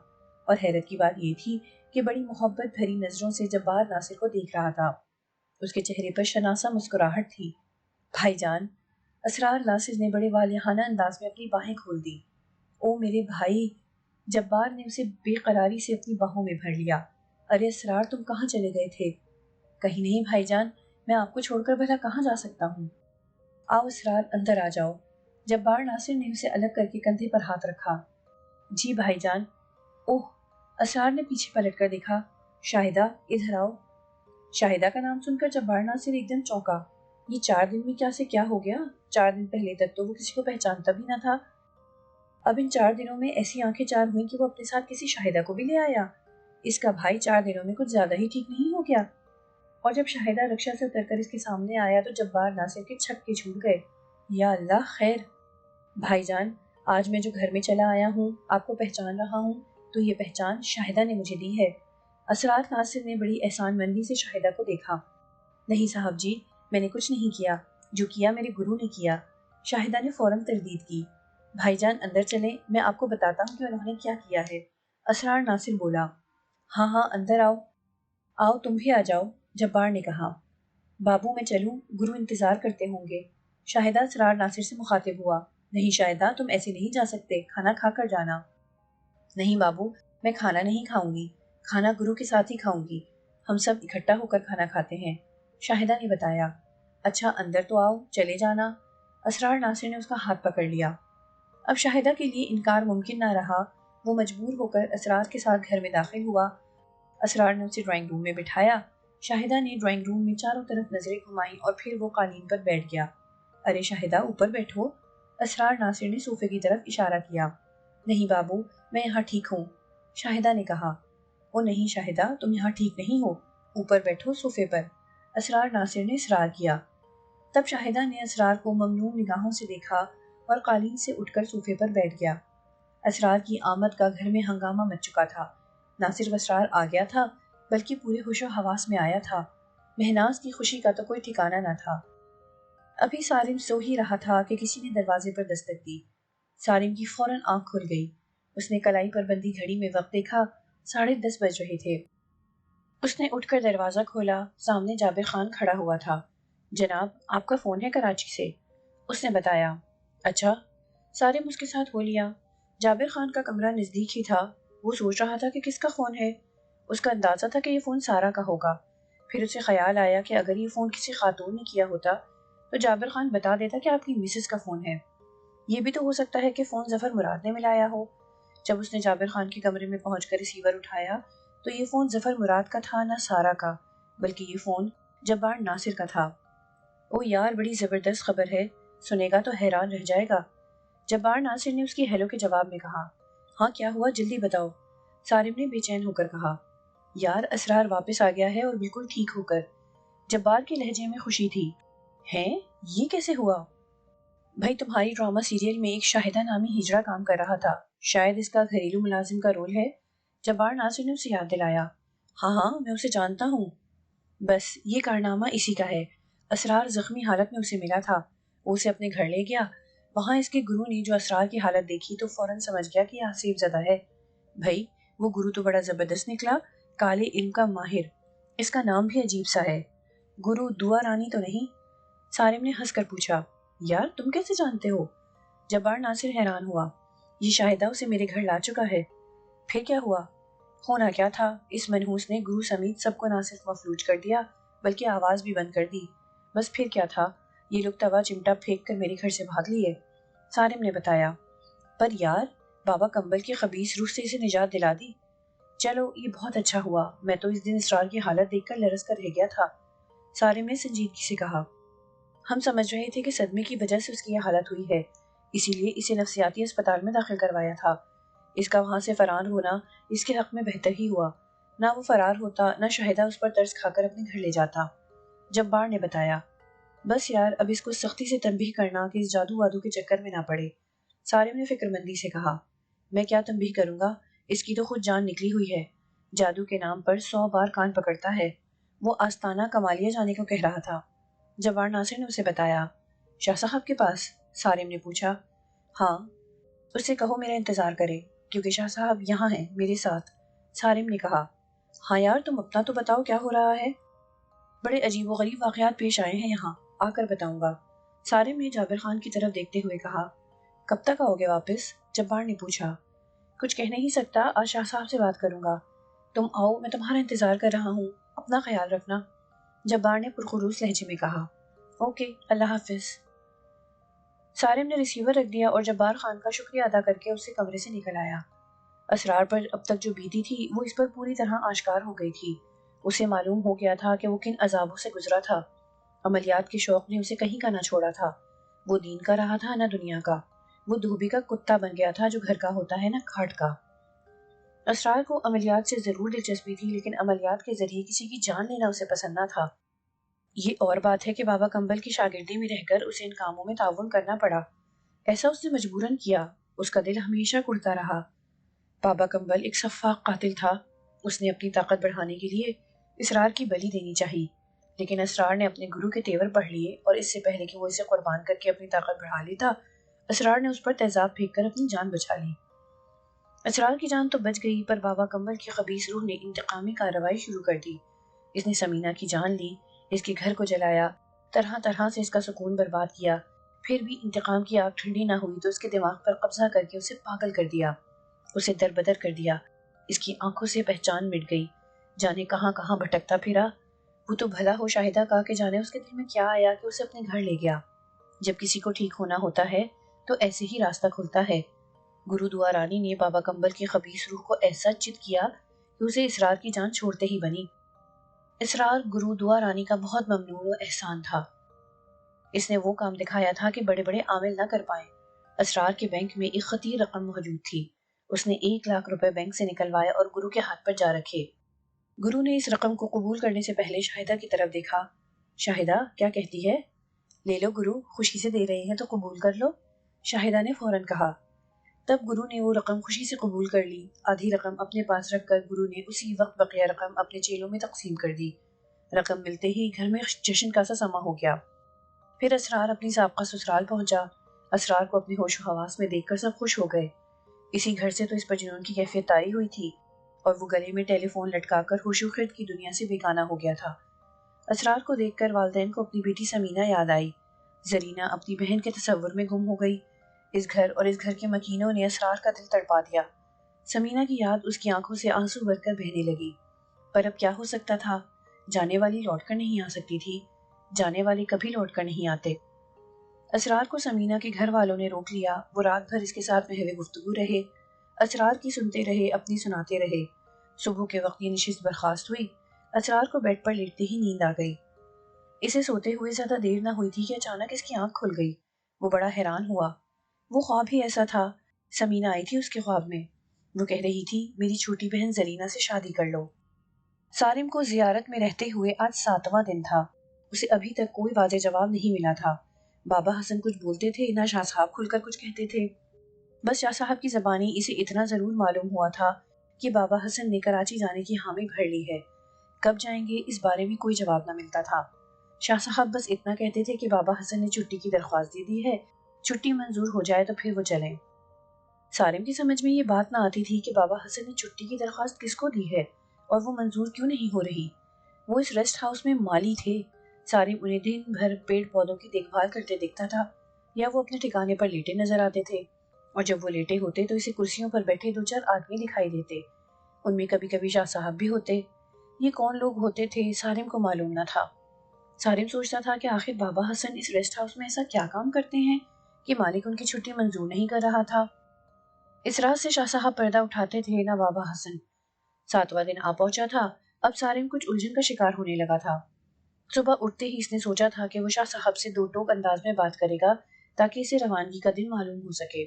اور حیرت کی بات یہ تھی کہ بڑی محبت بھری نظروں سے جبار ناصر کو دیکھ رہا تھا۔ اس کے چہرے پر شناسا مسکراہٹ تھی۔ بھائی جان، اسرار ناصر نے بڑے والہانہ انداز میں اپنی باہیں کھول دی۔ او میرے بھائی! جبار نے اسے بے قراری سے اپنی باہوں میں بھر لیا۔ ارے اسرار، تم کہاں چلے گئے تھے؟ کہیں نہیں بھائی جان، میں آپ کو چھوڑ کر بھلا کہاں جا سکتا ہوں؟ آؤ اسرار، اندر آ جاؤ۔ جبار ناصر نے اسے الگ کر کے کندھے پر ہاتھ رکھا۔ جی بھائی جان۔ اوہ، اسرار نے پیچھے پلٹ کر دیکھا۔ شاہدہ ادھر آؤ۔ شاہدہ کا نام سن کر جبار ناصر ایک دم چونکا۔ یہ 4 دن میں کیا سے کیا ہو گیا؟ 4 دن پہلے تک تو وہ کسی کو پہچانتا بھی نہ تھا، اب ان 4 دنوں میں ایسی آنکھیں چار ہوئیں کہ وہ اپنے ساتھ کسی شاہدہ کو بھی لے آیا۔ اس کا بھائی 4 دنوں میں کچھ زیادہ ہی ٹھیک نہیں ہو گیا؟ اور جب شاہدہ رکشہ سے اتر کر اس کے سامنے آیا تو جبار ناصر کے چھکے چھوٹ گئے۔ یا اللہ خیر! بھائی جان، آج میں جو گھر میں چلا آیا ہوں، آپ کو پہچان رہا ہوں، تو یہ پہچان شاہدہ نے مجھے دی ہے۔ اسرار ناصر نے بڑی احسان مندی سے شاہدہ کو دیکھا۔ نہیں صاحب جی، میں نے کچھ نہیں کیا، جو کیا میرے گرو نے کیا۔ شاہدہ نے فوراً تردید کی۔ بھائی جان اندر چلیں، میں آپ کو بتاتا ہوں کہ انہوں نے کیا کیا ہے۔ اسرار ناصر بولا۔ ہاں ہاں اندر آؤ۔ آؤ تم بھی آ جاؤ، جبار نے کہا۔ بابو میں چلوں؟ گرو انتظار کرتے ہوں گے۔ شاہدہ اسرار ناصر سے مخاطب ہوا۔ نہیں شاہدہ، تم ایسے نہیں جا سکتے، کھانا کھا کر جانا۔ نہیں بابو، میں کھانا نہیں کھاؤں گی، کھانا گرو کے ساتھ ہی کھاؤں گی، ہم سب اکٹھا ہو کر کھانا کھاتے ہیں، شاہدہ نے بتایا۔ اچھا اندر تو آؤ، چلے جانا۔ اسرار ناصر نے اس کا ہاتھ پکڑ لیا۔ اب شاہدہ کے لیے انکار ممکن نہ رہا، وہ مجبور ہو کر اسرار کے ساتھ گھر میں داخل ہوا۔ اسرار نے اسے ڈرائنگ روم میں بٹھایا۔ شاہدہ نے ڈرائنگ روم میں چاروں طرف نظریں گھمائیں اور پھر وہ قالین پر بیٹھ گیا۔ ارے شاہدہ اوپر بیٹھو، اسرار ناصر نے صوفے کی طرف اشارہ کیا۔ نہیں بابو، میں یہاں ٹھیک ہوں، شاہدہ نے کہا۔ او نہیں شاہدہ، تم یہاں ٹھیک نہیں ہو، اوپر بیٹھو صوفے پر، اسرار ناصر نے اصرار کیا۔ تب شاہدہ نے اسرار کو ممنون نگاہوں سے دیکھا اور قالین سے اٹھ کر صوفے پر بیٹھ گیا۔ اسرار کی آمد کا گھر میں ہنگامہ مچ چکا تھا۔ نہ صرف اسرار آ گیا تھا بلکہ پورے ہوش و حواس میں آیا تھا۔ مہناز کی خوشی کا تو کوئی ٹھکانہ نہ تھا۔ ابھی سالم سو ہی رہا تھا کہ کسی نے دروازے پر دستک دی۔ سالم کی فوراً آنکھ کھل گئی۔ اس نے کلائی پر بندھی گھڑی میں وقت دیکھا، 10:30 بج رہے تھے۔ اس نے اٹھ کر دروازہ کھولا، سامنے جابر خان کھڑا ہوا تھا۔ جناب، آپ کا فون ہے کراچی سے، اس نے بتایا۔ اچھا، سالم اس کے ساتھ ہو لیا۔ جابر خان کا کمرہ نزدیک ہی تھا، وہ سوچ رہا تھا کہ کس کا فون ہے۔ اس کا اندازہ تھا کہ یہ فون سارا کا ہوگا۔ پھر اسے خیال آیا کہ اگر یہ فون کسی خاتون نے کیا ہوتا تو جابر خان بتا دیتا کہ آپ کی مسز کا فون ہے۔ یہ بھی تو ہو سکتا ہے کہ فون ظفر مراد نے ملایا ہو۔ جب اس نے جابر خان کے کمرے میں پہنچ کر ریسیور اٹھایا تو یہ فون ظفر مراد کا تھا نہ سارا کا، بلکہ یہ فون جبار ناصر کا تھا۔ او یار، بڑی زبردست خبر ہے، سنے گا تو حیران رہ جائے گا، جبار ناصر نے اس کی ہیلو کے جواب میں کہا۔ ہاں کیا ہوا، جلدی بتاؤ، سالم نے بے چین ہو کر کہا۔ یار، اسرار واپس آ گیا ہے اور بالکل ٹھیک ہو کر۔ جبار کے لہجے میں خوشی تھی۔ ہیں؟ یہ کیسے ہوا؟ بھائی تمہاری ڈرامہ سیریل میں ایک شاہدہ نامی ہجڑا کام کر رہا تھا، شاید اس کا گھریلو ملازم کا رول ہے، جبار ناصر نے اسے یاد دلایا۔ ہاں ہاں، میں اسے جانتا ہوں، بس یہ کارنامہ اسی کا ہے۔ اسرار زخمی حالت میں اسے ملا تھا، وہ اسے اپنے گھر لے گیا، وہاں اس کے گرو نے جو اسرار کی حالت دیکھی تو فوراً سمجھ گیا کہ یہ آصف زدہ ہے۔ بھائی وہ گرو تو بڑا زبردست نکلا، کالے علم کا ماہر، اس کا نام بھی عجیب سا ہے، گرو دعا رانی تو نہیں؟ سالم نے ہنس کر پوچھا۔ یار تم کیسے جانتے ہو؟ جبار ناصر حیران ہوا۔ یہ شاہدہ اسے میرے گھر لا چکا ہے۔ پھر کیا ہوا؟ ہونا کیا تھا، اس منحوس نے گرو سمیت سب کو نہ صرف مفلوج کر دیا بلکہ آواز بھی بند کر دی۔ بس پھر کیا تھا، یہ لوگ توا چمٹا پھینک کر میرے گھر سے بھاگ لیے، سالم نے بتایا۔ پر یار، بابا کمبل کے خبیث روح سے اسے نجات دلا دی۔ چلو یہ بہت اچھا ہوا، میں تو اس دن اسرار کی حالت دیکھ کر لرز کر رہ گیا تھا، سالم نے سنجیدگی سے کہا۔ ہم سمجھ رہے تھے کہ صدمے کی وجہ سے اس کی یہ حالت ہوئی ہے، اسی لیے اسے نفسیاتی اسپتال میں داخل کروایا تھا۔ اس کا وہاں سے فرار ہونا اس کے حق میں بہتر ہی ہوا، نہ وہ فرار ہوتا نہ شاہدہ اس پر ترس کھا کر اپنے گھر لے جاتا، جبار نے بتایا۔ بس یار، اب اس کو سختی سے تنبیہ کرنا کہ اس جادو وادو کے چکر میں نہ پڑے، سالم نے فکر مندی سے کہا۔ میں کیا تنبیہ کروں گا، اس کی تو خود جان نکلی ہوئی ہے، جادو کے نام پر 100 بار کان پکڑتا ہے، وہ آستانہ کمالیہ جانے کو کہہ رہا تھا، جبار ناصر نے اسے بتایا۔ شاہ صاحب کے پاس؟ سالم نے پوچھا۔ ہاں، اس سے کہو میرا انتظار کرے کیونکہ شاہ صاحب یہاں ہیں میرے ساتھ، سالم نے کہا۔ ہاں یار، تم اپنا تو بتاؤ کیا ہو رہا ہے؟ بڑے عجیب و غریب واقعات پیش آئے ہیں یہاں، آ کر بتاؤں گا، سالم نے جابر خان کی طرف دیکھتے ہوئے کہا۔ کب تک آؤ گے واپس؟ جبار نے پوچھا۔ کچھ کہہ نہیں سکتا، آج شاہ صاحب سے بات کروں گا، تم آؤ، میں تمہارا انتظار کر رہا ہوں، اپنا خیال رکھنا، جبار نے پرخلوص لہجے میں کہا۔ اوکے، اللہ حافظ۔ سارم نے ریسیور رکھ دیا اور جبار خان کا شکریہ ادا کر کے اسے کمرے سے نکل آیا۔ اسرار پر اب تک جو بیتی تھی وہ اس پر پوری طرح آشکار ہو گئی تھی۔ اسے معلوم ہو گیا تھا کہ وہ کن عذابوں سے گزرا تھا۔ عملیات کے شوق نے اسے کہیں کا نہ چھوڑا تھا۔ وہ دین کا رہا تھا نہ دنیا کا۔ وہ دھوبی کا کتا بن گیا تھا جو گھر کا ہوتا ہے نہ کھاٹ کا۔ اسرار کو عملیات سے ضرور دلچسپی تھی، لیکن عملیات کے ذریعے کسی کی جان لینا اسے پسند نہ تھا۔ یہ اور بات ہے کہ بابا کمبل کی شاگردی میں رہ کر اسے ان کاموں میں تعاون کرنا پڑا۔ ایسا اس نے مجبوراً کیا۔ اس کا دل ہمیشہ کڑتا رہا۔ بابا کمبل ایک سفاک قاتل تھا۔ اس نے اپنی طاقت بڑھانے کے لیے اسرار کی بلی دینی چاہی، لیکن اسرار نے اپنے گرو کے تیور پڑھ لیے اور اس سے پہلے کہ وہ اسے قربان کر کے اپنی طاقت بڑھا لیتا، اسرار نے اس پر تیزاب پھینک کر اپنی جان بچا لی۔ اسرار کی جان تو بچ گئی، پر بابا کمبل کی خبیث روح نے انتقامی کارروائی شروع کر دی۔ اس نے سمینہ کی جان لی، اس کے گھر کو جلایا، طرح طرح سے اس کا سکون برباد کیا۔ پھر بھی انتقام کی آگ ٹھنڈی نہ ہوئی تو اس کے دماغ پر قبضہ کر کے اسے پاگل کر دیا، اسے دربدر کر دیا۔ اس کی آنکھوں سے پہچان مٹ گئی، جانے کہاں کہاں بھٹکتا پھرا۔ وہ تو بھلا ہو شاہدہ کا کہ جانے اس کے دل میں کیا آیا کہ اسے اپنے گھر لے گیا۔ جب کسی کو ٹھیک ہونا ہوتا ہے تو ایسے ہی راستہ کھلتا ہے۔ گرو دعا رانی نے بابا کمبل کی خبیث روح کو ایسا چت کیا کہ اسے اسرار کی جان چھوڑتے ہی بنی۔ اسرار گرو دعا رانی کا بہت ممنون و احسان تھا۔ اس نے وہ کام دکھایا تھا کہ بڑے بڑے عامل نہ کر پائیں۔ اسرار کے بینک میں ایک خطیر رقم موجود تھی۔ اس نے 1,00,000 روپے بینک سے نکلوائے اور گرو کے ہاتھ پر جا رکھے۔ گرو نے اس رقم کو قبول کرنے سے پہلے شاہدہ کی طرف دیکھا۔ شاہدہ کیا کہتی ہے؟ لے لو گرو، خوشی سے دے رہے ہیں تو قبول کر لو، شاہدہ نے فوراً کہا۔ تب گرو نے وہ رقم خوشی سے قبول کر لی۔ آدھی رقم اپنے پاس رکھ کر گرو نے اسی وقت بقیہ رقم اپنے چیلوں میں تقسیم کر دی۔ رقم ملتے ہی گھر میں جشن کا سا سما ہو گیا۔ پھر اسرار اپنی سابقہ سسرال پہنچا۔ اسرار کو اپنے ہوش و حواس میں دیکھ کر سب خوش ہو گئے۔ اسی گھر سے تو اس پر جنون کی کیفیت طاری ہوئی تھی، اور وہ گلے میں ٹیلی فون لٹکا کر ہوش و خرد کی دنیا سے بیگانہ ہو گیا تھا۔ اسرار کو دیکھ کر والدین کو اپنی بیٹی سمینہ یاد آئی۔ زرینہ اپنی بہن کے تصور میں گم ہو گئی۔ اس گھر اور اس گھر کے مکینوں نے اسرار کا دل تڑپا دیا۔ سمینہ کی یاد اس کی آنکھوں سے آنسو بھر کر بہنے لگی۔ پر اب کیا ہو سکتا تھا؟ جانے والی لوٹ کر نہیں آ سکتی تھی، جانے والے کبھی لوٹ کر نہیں آتے۔ اسرار کو سمینہ کے گھر والوں نے روک لیا۔ وہ رات بھر اس کے ساتھ محو گفتگو رہے، اسرار کی سنتے رہے، اپنی سناتے رہے۔ صبح کے وقت یہ نشست برخاست ہوئی۔ اسرار کو بیڈ پر لیٹتے ہی نیند آ گئی۔ اسے سوتے ہوئے زیادہ دیر نہ ہوئی تھی کہ اچانک اس کی آنکھ کھل گئی۔ وہ بڑا حیران ہوا۔ وہ خواب ہی ایسا تھا۔ سمینہ آئی تھی اس کے خواب میں۔ وہ کہہ رہی تھی میری چھوٹی بہن زرینہ سے شادی کر لو۔ سارم کو زیارت میں رہتے ہوئے آج 7واں دن تھا۔ اسے ابھی تک کوئی واضح جواب نہیں ملا تھا۔ بابا حسن کچھ بولتے تھے نہ شاہ صاحب کھل کر کچھ کہتے تھے۔ بس شاہ صاحب کی زبانی اسے اتنا ضرور معلوم ہوا تھا کہ بابا حسن نے کراچی جانے کی حامی بھر لی ہے۔ کب جائیں گے اس بارے میں کوئی جواب نہ ملتا تھا۔ شاہ صاحب بس اتنا کہتے تھے کہ بابا حسن نے چھٹی کی درخواست دے دی ہے، چھٹی منظور ہو جائے تو پھر وہ چلیں۔ سارم کی سمجھ میں یہ بات نہ آتی تھی کہ بابا حسن نے چھٹی کی درخواست کس کو دی ہے اور وہ منظور کیوں نہیں ہو رہی۔ وہ اس ریسٹ ہاؤس میں مالی تھے۔ سارم انہیں دن بھر پیڑ پودوں کی دیکھ بھال کرتے دیکھتا تھا، یا وہ اپنے ٹھکانے پر لیٹے نظر آتے تھے، اور جب وہ لیٹے ہوتے تو اسے کرسیوں پر بیٹھے 2-4 آدمی دکھائی دیتے۔ ان میں کبھی کبھی شاہ صاحب بھی ہوتے۔ یہ کون لوگ ہوتے تھے سارم کو معلوم نہ تھا۔ سارم سوچتا تھا کہ آخر بابا حسن اس ریسٹ ہاؤس میں ایسا کیا کام کرتے ہیں کہ مالک ان کی چھٹی منظور نہیں کر رہا تھا۔ اس راز سے شاہ صاحب پردہ اٹھاتے تھے نہ بابا حسن۔ 7واں دن آ پہنچا تھا۔ اب سارم کچھ الجھن کا شکار ہونے لگا تھا۔ صبح اٹھتے ہی اس نے سوچا تھا کہ وہ شاہ صاحب سے 2 ٹوک انداز میں بات کرے گا تاکہ اسے روانگی کا دن معلوم ہو سکے،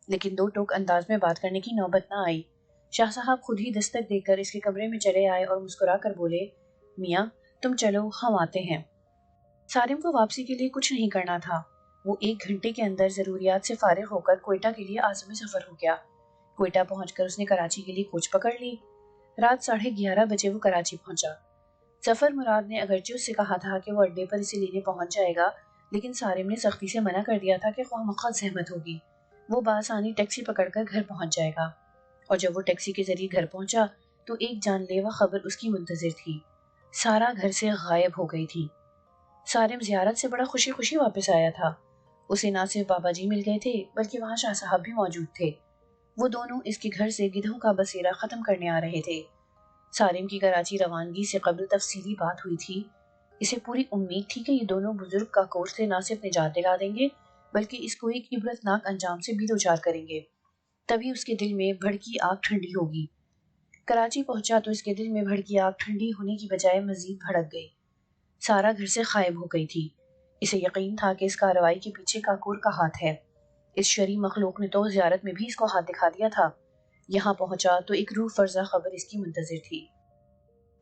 لیکن 2 ٹوک انداز میں بات کرنے کی نوبت نہ آئی۔ شاہ صاحب خود ہی دستک دے کر اس کے کمرے میں چلے آئے اور مسکرا کر بولے، میاں تم چلو ہم آتے ہیں۔ سارم کو واپسی کے لیے کچھ نہیں کرنا تھا۔ وہ 1 گھنٹے کے اندر ضروریات سے فارغ ہو کر کوئٹہ کے لیے عازم سفر ہو گیا۔ کوئٹہ پہنچ کر اس نے کراچی کے لیے کوچ پکڑ لی۔ رات 11:30 بجے وہ کراچی پہنچا۔ سفر مراد نے اگرچہ اس سے کہا تھا کہ وہ اڈے پر اسے لینے پہنچ جائے گا، لیکن سارم نے سختی سے منع کر دیا تھا کہ خواہ مخواہ زحمت ہوگی، وہ بآسانی ٹیکسی پکڑ کر گھر پہنچ جائے گا۔ اور جب وہ ٹیکسی کے ذریعے گھر پہنچا تو ایک جان لیوا خبر اس کی منتظر تھی۔ سارا گھر سے غائب ہو گئی تھی۔ سارم زیارت سے بڑا خوشی خوشی واپس آیا تھا۔ اسے نہ صرف بابا جی مل گئے تھے بلکہ وہاں شاہ صاحب بھی موجود تھے۔ وہ دونوں اس کے گھر سے گدھوں کا بسیرا ختم کرنے آ رہے تھے۔ سارم کی کراچی روانگی سے قبل تفصیلی بات ہوئی تھی۔ اسے پوری امید تھی کہ یہ دونوں بزرگ کا کورس سے نہ صرف نجات دلا دیں گے بلکہ اس کو ایک عبرتناک انجام سے بھی دوچار کریں گے۔ تبھی اس کے دل میں بھڑکی آگ ٹھنڈی ہوگی۔ کراچی پہنچا تو اس کے دل میں بھڑکی آگ ٹھنڈی ہونے کی بجائے مزید بھڑک گئی۔ سارا گھر سے غائب ہو گئی تھی۔ اسے یقین تھا کہ اس کارروائی کے پیچھے کاکور کا ہاتھ ہے۔ اس شرعی مخلوق نے تو زیارت میں بھی اس کو ہاتھ دکھا دیا تھا۔ یہاں پہنچا تو ایک روح فرزا خبر اس کی منتظر تھی۔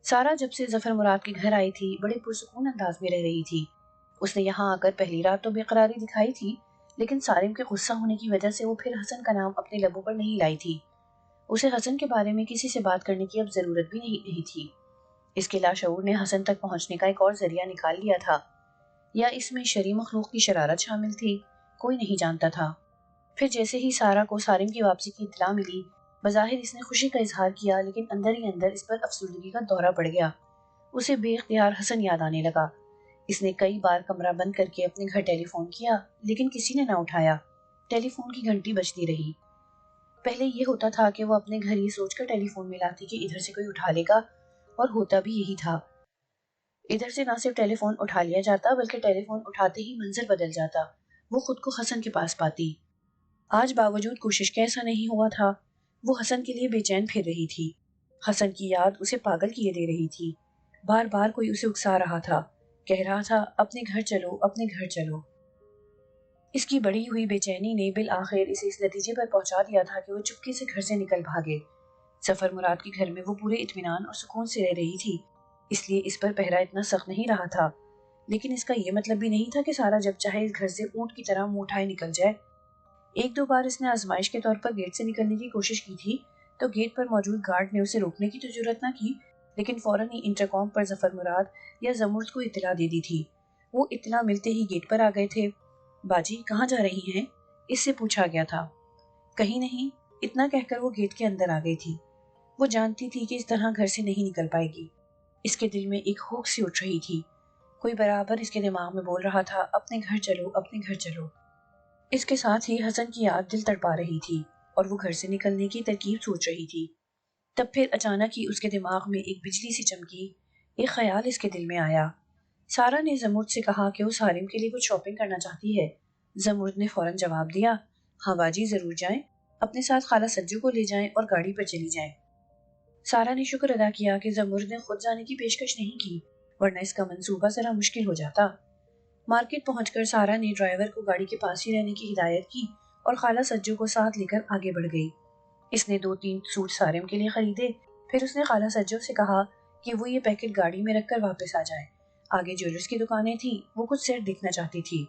سارا جب سے ظفر مراد کے گھر آئی تھی بڑے پرسکون انداز میں رہ رہی تھی۔ اس نے یہاں آ کر پہلی رات تو بے قراری دکھائی تھی، لیکن سارم کے غصہ ہونے کی وجہ سے وہ پھر حسن کا نام اپنے لبوں پر نہیں لائی تھی۔ اسے حسن کے بارے میں کسی سے بات کرنے کی اب ضرورت بھی نہیں تھی۔ اس کے لاشعور نے حسن تک پہنچنے کا ایک اور ذریعہ نکال لیا تھا، یا اس میں شرعی مخلوق کی شرارت شامل تھی، کوئی نہیں جانتا تھا۔ پھر جیسے ہی سارا کو سارم کی واپسی کی اطلاع ملی، بظاہر اس نے خوشی کا اظہار کیا، لیکن اندر ہی اندر اس پر افسردگی کا دورہ پڑ گیا۔ اسے بے اختیار حسن یاد آنے لگا۔ اس نے کئی بار کمرہ بند کر کے اپنے گھر ٹیلی فون کیا، لیکن کسی نے نہ اٹھایا۔ ٹیلی فون کی گھنٹی بجتی رہی۔ پہلے یہ ہوتا تھا کہ وہ اپنے گھر یہ سوچ کر ٹیلی فون ملاتی کہ ادھر سے کوئی اٹھا لے گا، اور ہوتا بھی یہی تھا۔ ادھر سے نہ صرف ٹیلی فون اٹھا لیا جاتا بلکہ ٹیلی فون اٹھاتے ہی منظر بدل جاتا، وہ خود کو حسن کے پاس پاتی۔ آج باوجود کوشش کے ایسا نہیں ہوا تھا۔ وہ حسن کے لیے بے چین پھر رہی تھی۔ حسن کی یاد اسے پاگل کیے دے رہی تھی۔ بار بار کوئی اسے اکسا رہا تھا، کہہ رہا تھا اپنے گھر چلو، اپنے گھر چلو۔ اس کی بڑھی ہوئی بے چینی نے بالآخر اسے اس نتیجے پر پہنچا دیا تھا کہ وہ چپکے سے گھر سے نکل بھاگے۔ ظفر مراد کے گھر میں وہ پورے اطمینان اور سکون سے رہ رہی تھی، اس لیے اس پر پہرا اتنا سخت نہیں رہا تھا۔ لیکن اس کا یہ مطلب بھی نہیں تھا کہ سارا جب چاہے اس گھر سے اونٹ کی طرح منہ اٹھائے نکل جائے۔ ایک دو بار اس نے آزمائش کے طور پر گیٹ سے نکلنے کی کوشش کی تھی، تو گیٹ پر موجود گارڈ نے اسے روکنے کی تو جرات نہ کی، لیکن فوراً ہی انٹرکام پر ظفر مراد یا زمرد کو اطلاع دے دی تھی۔ وہ اطلاع ملتے ہی گیٹ پر آ گئے تھے۔ باجی کہاں جا رہی ہیں؟ اس سے پوچھا گیا تھا۔ کہیں نہیں، اتنا کہہ کر وہ گیٹ کے اندر آ گئی تھی۔ وہ جانتی تھی کہ اس طرح گھر سے نہیں نکل پائے گی۔ اس کے دل میں ایک ہوک سی اٹھ رہی تھی، کوئی برابر اس کے دماغ میں بول رہا تھا اپنے گھر چلو، اپنے گھر چلو۔ اس کے ساتھ ہی حسن کی یاد دل تڑپا رہی تھی اور وہ گھر سے نکلنے کی ترکیب سوچ رہی تھی۔ تب پھر اچانک ہی اس کے دماغ میں ایک بجلی سی چمکی، ایک خیال اس کے دل میں آیا۔ سارا نے زمرد سے کہا کہ وہ سارم کے لیے کچھ شاپنگ کرنا چاہتی ہے۔ زمرد نے فوراً جواب دیا، ہاں باجی ضرور جائیں، اپنے ساتھ خالہ سجو کو لے جائیں اور گاڑی پر چلی جائیں۔ سارا نے شکر ادا کیا کہ زمرد نے خود جانے کی پیشکش نہیں کی، ورنہ اس کا منصوبہ ذرا مشکل ہو جاتا۔ مارکیٹ پہنچ کر سارا نے ڈرائیور کو گاڑی کے پاس ہی رہنے کی ہدایت کی اور خالہ سجو کو ساتھ لے کر آگے بڑھ گئی۔ اس نے 2-3 سوٹ سارم کے لیے خریدے، پھر اس نے خالہ سجو سے کہا کہ وہ یہ پیکٹ گاڑی میں رکھ کر واپس آ جائے۔ آگے جیولرز کی دکانیں تھیں، وہ کچھ سیٹ دیکھنا چاہتی تھی۔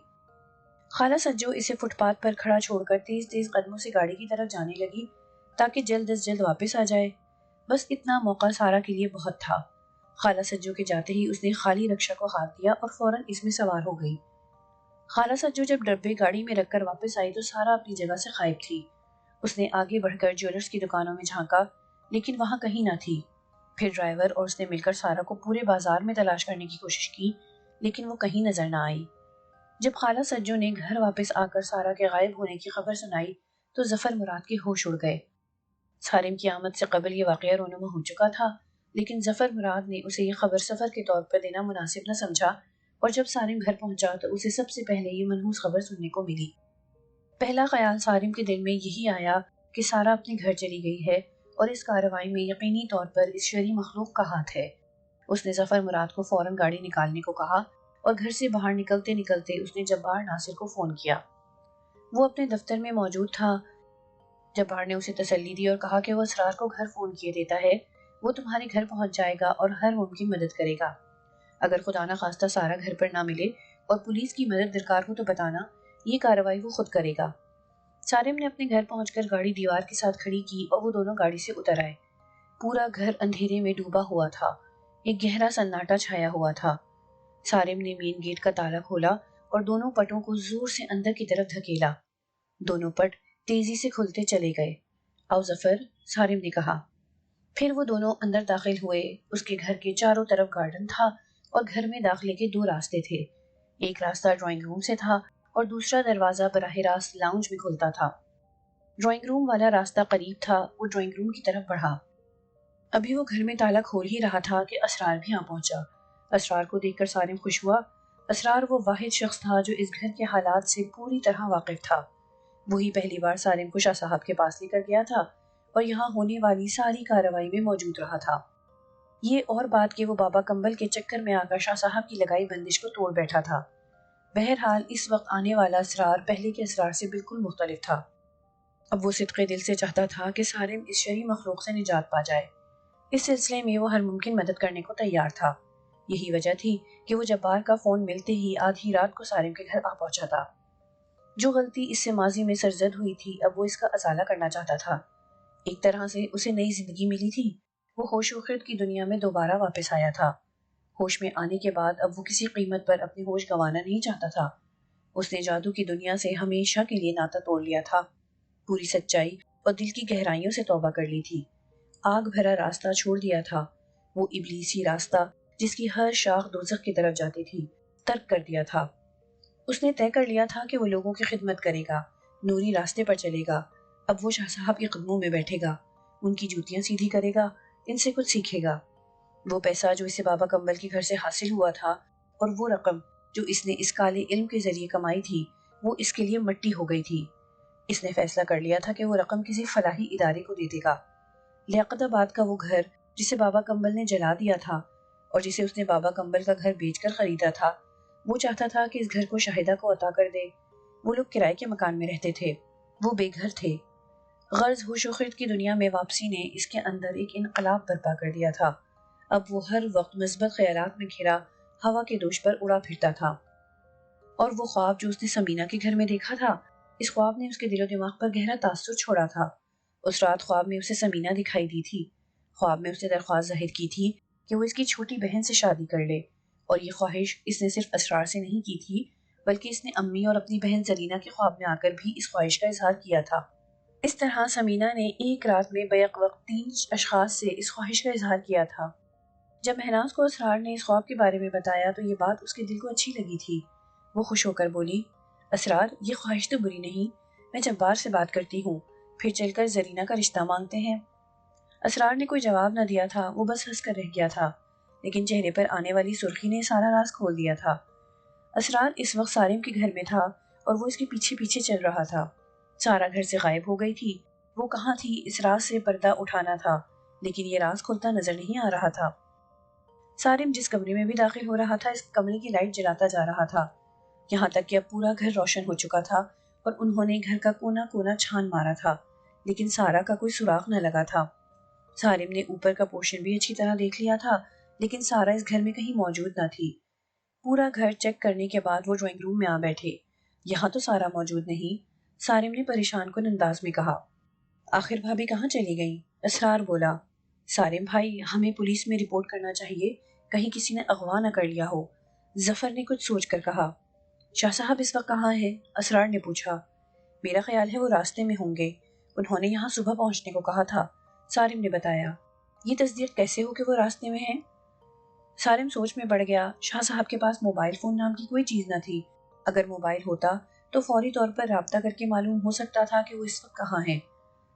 خالہ سجو اسے فٹ پاتھ پر کھڑا چھوڑ کر تیز تیز قدموں سے گاڑی کی طرف جانے لگی تاکہ جلد از جلد واپس آ جائے۔ بس اتنا موقع سارا کے لیے بہت تھا۔ خالہ سجو کے جاتے ہی اس نے خالی رکشہ کو ہاتھ دیا اور فوراً اس میں سوار ہو گئی۔ خالہ سجو جب ڈبے گاڑی میں رکھ کر واپس آئی تو سارا اپنی جگہ سے غائب تھی۔ اس نے آگے بڑھ کر جیولرز کی دکانوں میں جھانکا، لیکن وہاں کہیں نہ تھی۔ پھر ڈرائیور اور اس نے مل کر سارا کو پورے بازار میں تلاش کرنے کی کوشش کی، لیکن وہ کہیں نظر نہ آئی۔ جب خالہ سجو نے گھر واپس آ کر سارا کے غائب ہونے کی خبر سنائی تو ظفر مراد کے ہوش اڑ گئے۔ سارم کی آمد سے قبل یہ واقعہ رونما ہو چکا تھا، لیکن ظفر مراد نے اسے یہ خبر سفر کے طور پر دینا مناسب نہ سمجھا، اور جب سارم گھر پہنچا تو اسے سب سے پہلے یہ منحوس خبر سننے کو ملی۔ پہلا خیال سارم کے دل میں یہی آیا کہ سارا اپنے گھر چلی گئی ہے اور اس کارروائی میں یقینی طور پر اس شرعی مخلوق کا ہاتھ ہے۔ اس نے ظفر مراد کو فوراً گاڑی نکالنے کو کہا اور گھر سے باہر نکلتے نکلتے اس نے جبار ناصر کو فون کیا۔ وہ اپنے دفتر میں موجود تھا۔ جبار نے اسے تسلی دی اور کہا کہ وہ اسرار کو گھر فون کیے دیتا ہے، وہ تمہارے گھر پہنچ جائے گا اور ہر ممکن مدد کرے گا۔ اگر خدا نہ خواستہ سارا گھر پر نہ ملے اور پولیس کی مدد درکار ہو تو بتانا، یہ کارروائی وہ خود کرے گا۔ سارم نے اپنے گھر پہنچ کر گاڑی دیوار کے ساتھ کھڑی کی اور وہ دونوں گاڑی سے اتر آئے۔ پورا گھر اندھیرے میں ڈوبا ہوا تھا، ایک گہرا سناٹا چھایا ہوا تھا۔ سارم نے مین گیٹ کا تالا کھولا اور دونوں پٹوں کو زور سے اندر کی طرف دھکیلا۔ دونوں پٹ تیزی سے کھلتے چلے گئے۔ آؤ ظفر، سارم نے کہا۔ پھر وہ دونوں اندر داخل ہوئے۔ اس کے گھر کے چاروں طرف گارڈن تھا اور گھر میں داخلے کے 2 راستے تھے۔ ایک راستہ ڈرائنگ روم سے تھا اور دوسرا دروازہ براہ راست لاؤنج میں کھلتا تھا۔ ڈرائنگ روم والا راستہ قریب تھا، وہ ڈرائنگ روم کی طرف بڑھا۔ ابھی وہ گھر میں تالا کھول ہی رہا تھا کہ اسرار بھی آ پہنچا۔ اسرار کو دیکھ کر سارم خوش ہوا۔ اسرار وہ واحد شخص تھا جو اس گھر کے حالات سے پوری طرح واقف تھا۔ وہی پہلی بار سالم کو شاہ صاحب کے پاس لے کر گیا تھا اور یہاں ہونے والی ساری کارروائی میں موجود رہا تھا۔ یہ اور بات کہ وہ بابا کمبل کے چکر میں آ کر شاہ صاحب کی لگائی بندش کو توڑ بیٹھا تھا۔ بہرحال اس وقت آنے والا اسرار پہلے کے اسرار سے بالکل مختلف تھا۔ اب وہ صدقے دل سے چاہتا تھا کہ سالم اس شرعی مخلوق سے نجات پا جائے۔ اس سلسلے میں وہ ہر ممکن مدد کرنے کو تیار تھا۔ یہی وجہ تھی کہ وہ جبار کا فون ملتے ہی آدھی رات کو سالم کے گھر آ پہنچا تھا۔ جو غلطی اس سے ماضی میں سرزد ہوئی تھی اب وہ اس کا ازالہ کرنا چاہتا تھا۔ ایک طرح سے اسے نئی زندگی ملی تھی۔ وہ ہوش و خرد کی دنیا میں دوبارہ واپس آیا تھا۔ ہوش میں آنے کے بعد اب وہ کسی قیمت پر اپنی ہوش گنوانا نہیں چاہتا تھا۔ اس نے جادو کی دنیا سے ہمیشہ کے لیے ناطہ توڑ لیا تھا، پوری سچائی اور دل کی گہرائیوں سے توبہ کر لی تھی، آگ بھرا راستہ چھوڑ دیا تھا، وہ ابلیسی راستہ جس کی ہر شاخ دوزخ کی طرف جاتی تھی ترک کر دیا تھا۔ اس نے طے کر لیا تھا کہ وہ لوگوں کی خدمت کرے گا، نوری راستے پر چلے گا۔ اب وہ شاہ صاحب کے قدموں میں بیٹھے گا، ان کی جوتیاں سیدھی کرے گا، ان سے کچھ سیکھے گا۔ وہ پیسہ جو اسے بابا کمبل کے گھر سے حاصل ہوا تھا اور وہ رقم جو اس نے اس کالے علم کے ذریعے کمائی تھی وہ اس کے لیے مٹی ہو گئی تھی۔ اس نے فیصلہ کر لیا تھا کہ وہ رقم کسی فلاحی ادارے کو دے دے گا۔ لیاقت آباد کا وہ گھر جسے بابا کمبل نے جلا دیا تھا اور جسے اس نے بابا کمبل کا گھر بیچ کر خریدا تھا، وہ چاہتا تھا کہ اس گھر کو شاہدہ کو عطا کر دے۔ وہ لوگ کرائے کے مکان میں رہتے تھے، وہ بے گھر تھے۔ غرض ہوش و خرد کی دنیا میں واپسی نے اس کے اندر ایک انقلاب برپا کر دیا تھا۔ اب وہ ہر وقت مثبت خیالات میں گھرا ہوا کے دوش پر اڑا پھرتا تھا۔ اور وہ خواب جو اس نے سمینہ کے گھر میں دیکھا تھا، اس خواب نے اس کے دل و دماغ پر گہرا تاثر چھوڑا تھا۔ اس رات خواب میں اسے سمینہ دکھائی دی تھی۔ خواب میں اس نے درخواست ظاہر کی تھی کہ وہ اس کی چھوٹی بہن سے شادی کر لے، اور یہ خواہش اس نے صرف اسرار سے نہیں کی تھی بلکہ اس نے امی اور اپنی بہن زرینہ کے خواب میں آ کر بھی اس خواہش کا اظہار کیا تھا۔ اس طرح سمینہ نے ایک رات میں بیک وقت 3 اشخاص سے اس خواہش کا اظہار کیا تھا۔ جب مہناز کو اسرار نے اس خواب کے بارے میں بتایا تو یہ بات اس کے دل کو اچھی لگی تھی۔ وہ خوش ہو کر بولی، اسرار یہ خواہش تو بری نہیں، میں جبار سے بات کرتی ہوں، پھر چل کر زرینہ کا رشتہ مانگتے ہیں۔ اسرار نے کوئی جواب نہ دیا تھا، وہ بس ہنس کر رہ گیا تھا، لیکن چہرے پر آنے والی سرخی نے سارا راز کھول دیا تھا۔ اسرار اس وقت سالم کے گھر میں تھا اور وہ اس کے پیچھے پیچھے چل رہا تھا۔ سارا گھر سے غائب ہو گئی تھی۔ وہ کہاں تھی اس راز سے پردہ اٹھانا تھا، لیکن یہ راز کھلتا نظر نہیں آ رہا تھا۔ سالم جس کمرے میں بھی داخل ہو رہا تھا اس کمرے کی لائٹ جلاتا جا رہا تھا، یہاں تک کہ اب پورا گھر روشن ہو چکا تھا اور انہوں نے گھر کا کونا کونا چھان مارا تھا، لیکن سارا کا کوئی سراغ نہ لگا تھا۔ سالم نے اوپر کا پورشن بھی اچھی طرح دیکھ لیا تھا، لیکن سارا اس گھر میں کہیں موجود نہ تھی۔ پورا گھر چیک کرنے کے بعد وہ ڈرائنگ روم میں آ بیٹھے۔ یہاں تو سارا موجود نہیں، سالم نے پریشان کن انداز میں کہا۔ آخر بھابھی کہاں چلی گئیں؟ اسرار بولا۔ سالم بھائی ہمیں پولیس میں رپورٹ کرنا چاہیے، کہیں کسی نے اغوا نہ کر لیا ہو، ظفر نے کچھ سوچ کر کہا۔ شاہ صاحب اس وقت کہاں ہے؟ اسرار نے پوچھا۔ میرا خیال ہے وہ راستے میں ہوں گے، انہوں نے یہاں صبح پہنچنے کو کہا تھا، سالم نے بتایا۔ یہ تصدیق کیسے ہو کہ وہ راستے میں ہیں؟ سالم سوچ میں پڑ گیا۔ شاہ صاحب کے پاس موبائل فون نام کی کوئی چیز نہ تھی، اگر موبائل ہوتا تو فوری طور پر رابطہ کر کے معلوم ہو سکتا تھا کہ وہ اس وقت کہاں ہیں۔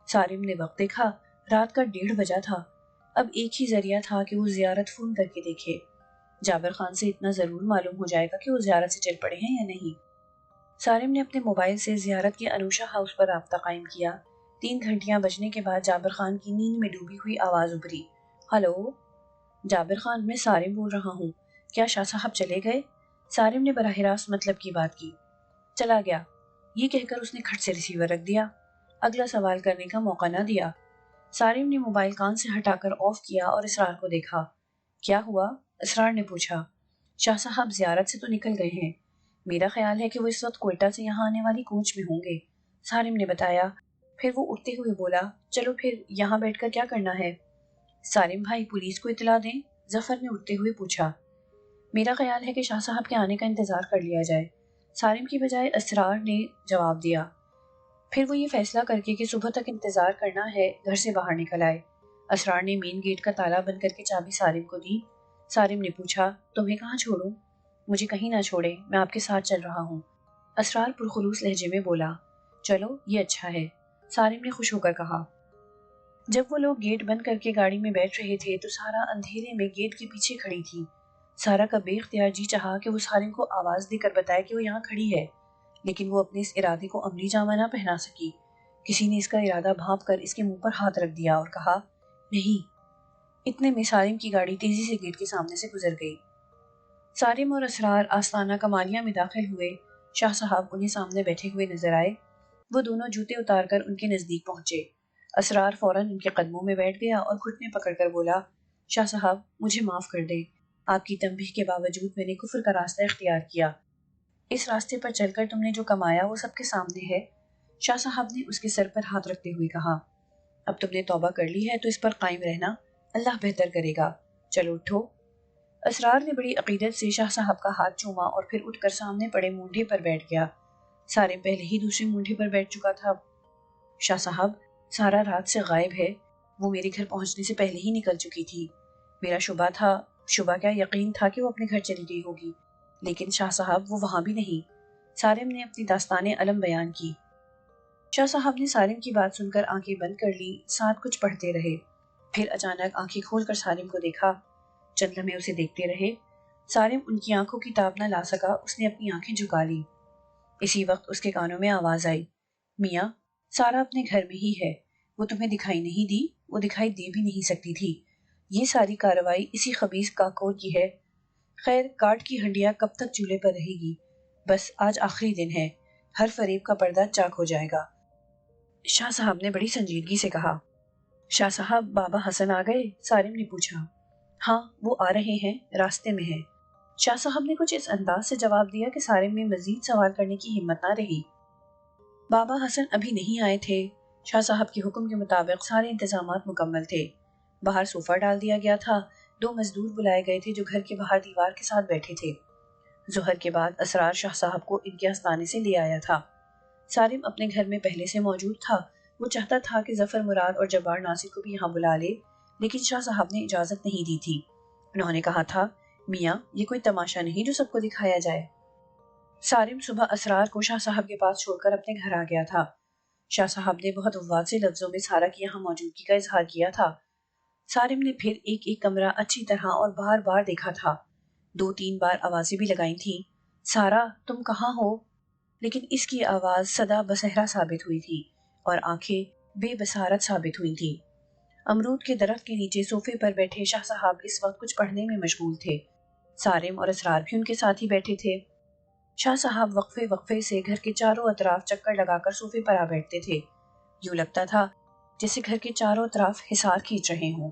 سالم نے وقت دیکھا، رات کا 1:30 بجا تھا۔ اب ایک ہی ذریعہ تھا کہ وہ زیارت فون کر کے دیکھے۔ جابر خان سے اتنا ضرور معلوم ہو جائے گا کہ وہ زیارت سے چل پڑے ہیں یا نہیں۔ سالم نے اپنے موبائل سے زیارت کے انوشا ہاؤس پر رابطہ قائم کیا۔ 3 گھنٹیاں بجنے کے بعد جابر خان کی نیند میں ڈوبی ہوئی آواز ابھری۔ ہلو جابر خان، میں سالم بول رہا ہوں، کیا شاہ صاحب چلے گئے؟ سالم نے براہ راست مطلب کی بات کی۔ چلا گیا، یہ کہہ کر اس نے کھٹ سے ریسیور رکھ دیا، اگلا سوال کرنے کا موقع نہ دیا۔ سالم نے موبائل کان سے ہٹا کر آف کیا اور اسرار کو دیکھا۔ کیا ہوا؟ اسرار نے پوچھا۔ شاہ صاحب زیارت سے تو نکل گئے ہیں، میرا خیال ہے کہ وہ اس وقت کوئٹہ سے یہاں آنے والی کوچ میں ہوں گے، سالم نے بتایا۔ پھر وہ اٹھتے ہوئے بولا، چلو پھر یہاں بیٹھ کر کیا کرنا ہے؟ سالم بھائی پولیس کو اطلاع دیں، ظفر نے اٹھتے ہوئے پوچھا۔ میرا خیال ہے کہ شاہ صاحب کے آنے کا انتظار کر لیا جائے، سالم کی بجائے اسرار نے جواب دیا۔ پھر وہ یہ فیصلہ کر کے کہ صبح تک انتظار کرنا ہے گھر سے باہر نکل آئے۔ اسرار نے مین گیٹ کا تالا بند کر کے چابی سالم کو دی۔ سالم نے پوچھا، تمہیں کہاں چھوڑوں؟ مجھے کہیں نہ چھوڑے، میں آپ کے ساتھ چل رہا ہوں، اسرار پرخلوص لہجے میں بولا۔ چلو یہ اچھا ہے، سالم نے خوش ہو کر کہا۔ جب وہ لوگ گیٹ بند کر کے گاڑی میں بیٹھ رہے تھے تو سارا اندھیرے میں گیٹ کے پیچھے کھڑی تھی۔ سارا کا بے اختیار جی چاہا کہ وہ سالم کو آواز دے کر بتائے کہ وہ یہاں کھڑی ہے، لیکن وہ اپنے اس ارادے کو عملی جامہ نہ پہنا سکی۔ کسی نے اس کا ارادہ بھانپ کر اس کے منہ پر ہاتھ رکھ دیا اور کہا، نہیں۔ اتنے میں سالم کی گاڑی تیزی سے گیٹ کے سامنے سے گزر گئی۔ سالم اور اسرار آستانہ کمالیہ میں داخل ہوئے۔ شاہ صاحب انہیں سامنے بیٹھے ہوئے نظر آئے۔ وہ دونوں جوتے اتار کر ان کے نزدیک پہنچے۔ اسرار فوراً ان کے قدموں میں بیٹھ گیا اور گھٹنے پکڑ کر بولا، شاہ صاحب مجھے معاف کر دیں، آپ کی تنبیہ کے باوجود میں نے کفر کا راستہ اختیار کیا۔ اس راستے پر چل کر تم نے جو کمایا وہ سب کے سامنے ہے۔ شاہ صاحب نے اس کے سر پر ہاتھ رکھتے ہوئے کہا، اب تم نے توبہ کر لی ہے تو اس پر قائم رہنا، اللہ بہتر کرے گا، چلو اٹھو۔ اسرار نے بڑی عقیدت سے شاہ صاحب کا ہاتھ چوما اور پھر اٹھ کر سامنے پڑے مونڈھے پر بیٹھ گیا۔ سارے پہلے ہی دوسرے مونڈھے پر بیٹھ چکا تھا۔ شاہ صاحب سارا رات سے غائب ہے، وہ میرے گھر پہنچنے سے پہلے ہی نکل چکی تھی۔ میرا شبہ کیا یقین تھا کہ وہ اپنے گھر چلی گئی ہوگی، لیکن شاہ صاحب وہ وہاں بھی نہیں۔ سالم نے اپنی داستان علم بیان کی۔ شاہ صاحب نے سالم کی بات سن کر آنکھیں بند کر لی، ساتھ کچھ پڑھتے رہے۔ پھر اچانک آنکھیں کھول کر سالم کو دیکھا۔ چند لمحے اسے دیکھتے رہے۔ سالم ان کی آنکھوں کی تاب نہ لا سکا، اس نے اپنی آنکھیں جھکا لی۔ اسی وقت اس کے کانوں میں آواز آئی، میاں سارا اپنے گھر میں ہی ہے، وہ تمہیں دکھائی نہیں دی، وہ دکھائی دے بھی نہیں سکتی تھی۔ یہ ساری کارروائی اسی خبیث کاکور کی ہے۔ خیر کاٹ کی ہنڈیا کب تک چولہے پر رہے گی، بس آج آخری دن ہے، ہر فریب کا پردہ چاک ہو جائے گا۔ شاہ صاحب نے بڑی سنجیدگی سے کہا۔ شاہ صاحب بابا حسن آ گئے؟ سالم نے پوچھا۔ ہاں وہ آ رہے ہیں، راستے میں ہیں۔ شاہ صاحب نے کچھ اس انداز سے جواب دیا کہ سالم میں مزید سوال کرنے کی ہمت نہ رہی۔ بابا حسن ابھی نہیں آئے تھے۔ شاہ صاحب کے حکم کے مطابق سارے انتظامات مکمل تھے۔ باہر صوفہ ڈال دیا گیا تھا، 2 مزدور بلائے گئے تھے جو گھر کے باہر دیوار کے ساتھ بیٹھے تھے۔ ظہر کے بعد اسرار شاہ صاحب کو ان کے آستانے سے لے آیا تھا۔ سالم اپنے گھر میں پہلے سے موجود تھا۔ وہ چاہتا تھا کہ ظفر مراد اور جبار ناصر کو بھی یہاں بلا لے، لیکن شاہ صاحب نے اجازت نہیں دی تھی۔ انہوں نے کہا تھا، میاں یہ کوئی تماشا نہیں جو سب کو دکھایا جائے۔ سالم صبح اسرار کو شاہ صاحب کے پاس چھوڑ کر اپنے گھر آ گیا تھا۔ شاہ صاحب نے بہت واضح لفظوں میں سارا کی یہاں موجودگی کا اظہار کیا تھا۔ سالم نے پھر ایک ایک کمرہ اچھی طرح اور بار بار دیکھا تھا۔ 2-3 بار آوازیں بھی لگائی تھیں، سارا تم کہاں ہو؟ لیکن اس کی آواز صدا بصہرا ثابت ہوئی تھی اور آنکھیں بے بصارت ثابت ہوئی تھیں۔ امرود کے درخت کے نیچے صوفے پر بیٹھے شاہ صاحب اس وقت کچھ پڑھنے میں مشغول تھے۔ سالم اور اسرار بھی ان کے ساتھ ہی بیٹھے تھے۔ شاہ صاحب وقفے وقفے سے گھر کے چاروں اطراف چکر لگا کر صوفے پر آ بیٹھتے تھے۔ یوں لگتا تھا جیسے گھر کے چاروں اطراف حصار کھینچ رہے ہوں۔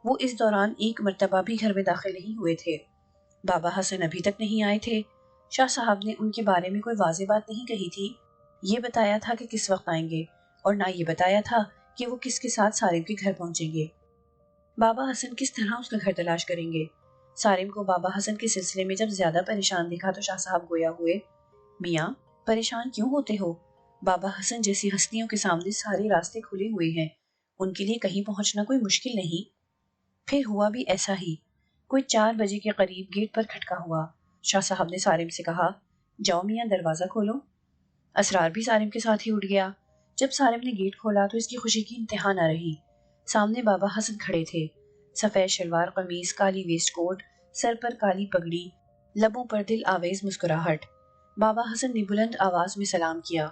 وہ اس دوران ایک مرتبہ بھی گھر میں داخل نہیں ہوئے تھے۔ بابا حسن ابھی تک نہیں آئے تھے۔ شاہ صاحب نے ان کے بارے میں کوئی واضح بات نہیں کہی تھی۔ یہ بتایا تھا کہ کس وقت آئیں گے، اور نہ یہ بتایا تھا کہ وہ کس کے ساتھ سالم کے گھر پہنچیں گے۔ بابا حسن کس طرح اس کا گھر تلاش کریں گے؟ سالم کو بابا حسن کے سلسلے میں جب زیادہ پریشان دیکھا تو شاہ صاحب گویا ہوئے، میاں پریشان کیوں ہوتے ہو؟ بابا حسن جیسی ہستیوں کے سامنے سارے راستے کھلے ہوئے ہیں، ان کے لیے کہیں پہنچنا کوئی مشکل نہیں۔ پھر ہوا بھی ایسا ہی۔ کوئی 4 بجے کے قریب گیٹ پر کھٹکا ہوا۔ شاہ صاحب نے سالم سے کہا، جاؤ میاں دروازہ کھولو۔ اسرار بھی سالم کے ساتھ ہی اٹھ گیا۔ جب سالم نے گیٹ کھولا تو اس کی خوشی کی انتہا نہ رہی۔ سامنے بابا حسن کھڑے تھے، سفید شلوار قمیض، کالی ویسٹ کوٹ، سر پر کالی پگڑی، لبوں پر دل آویز مسکراہٹ۔ بابا حسن نے بلند آواز میں سلام کیا۔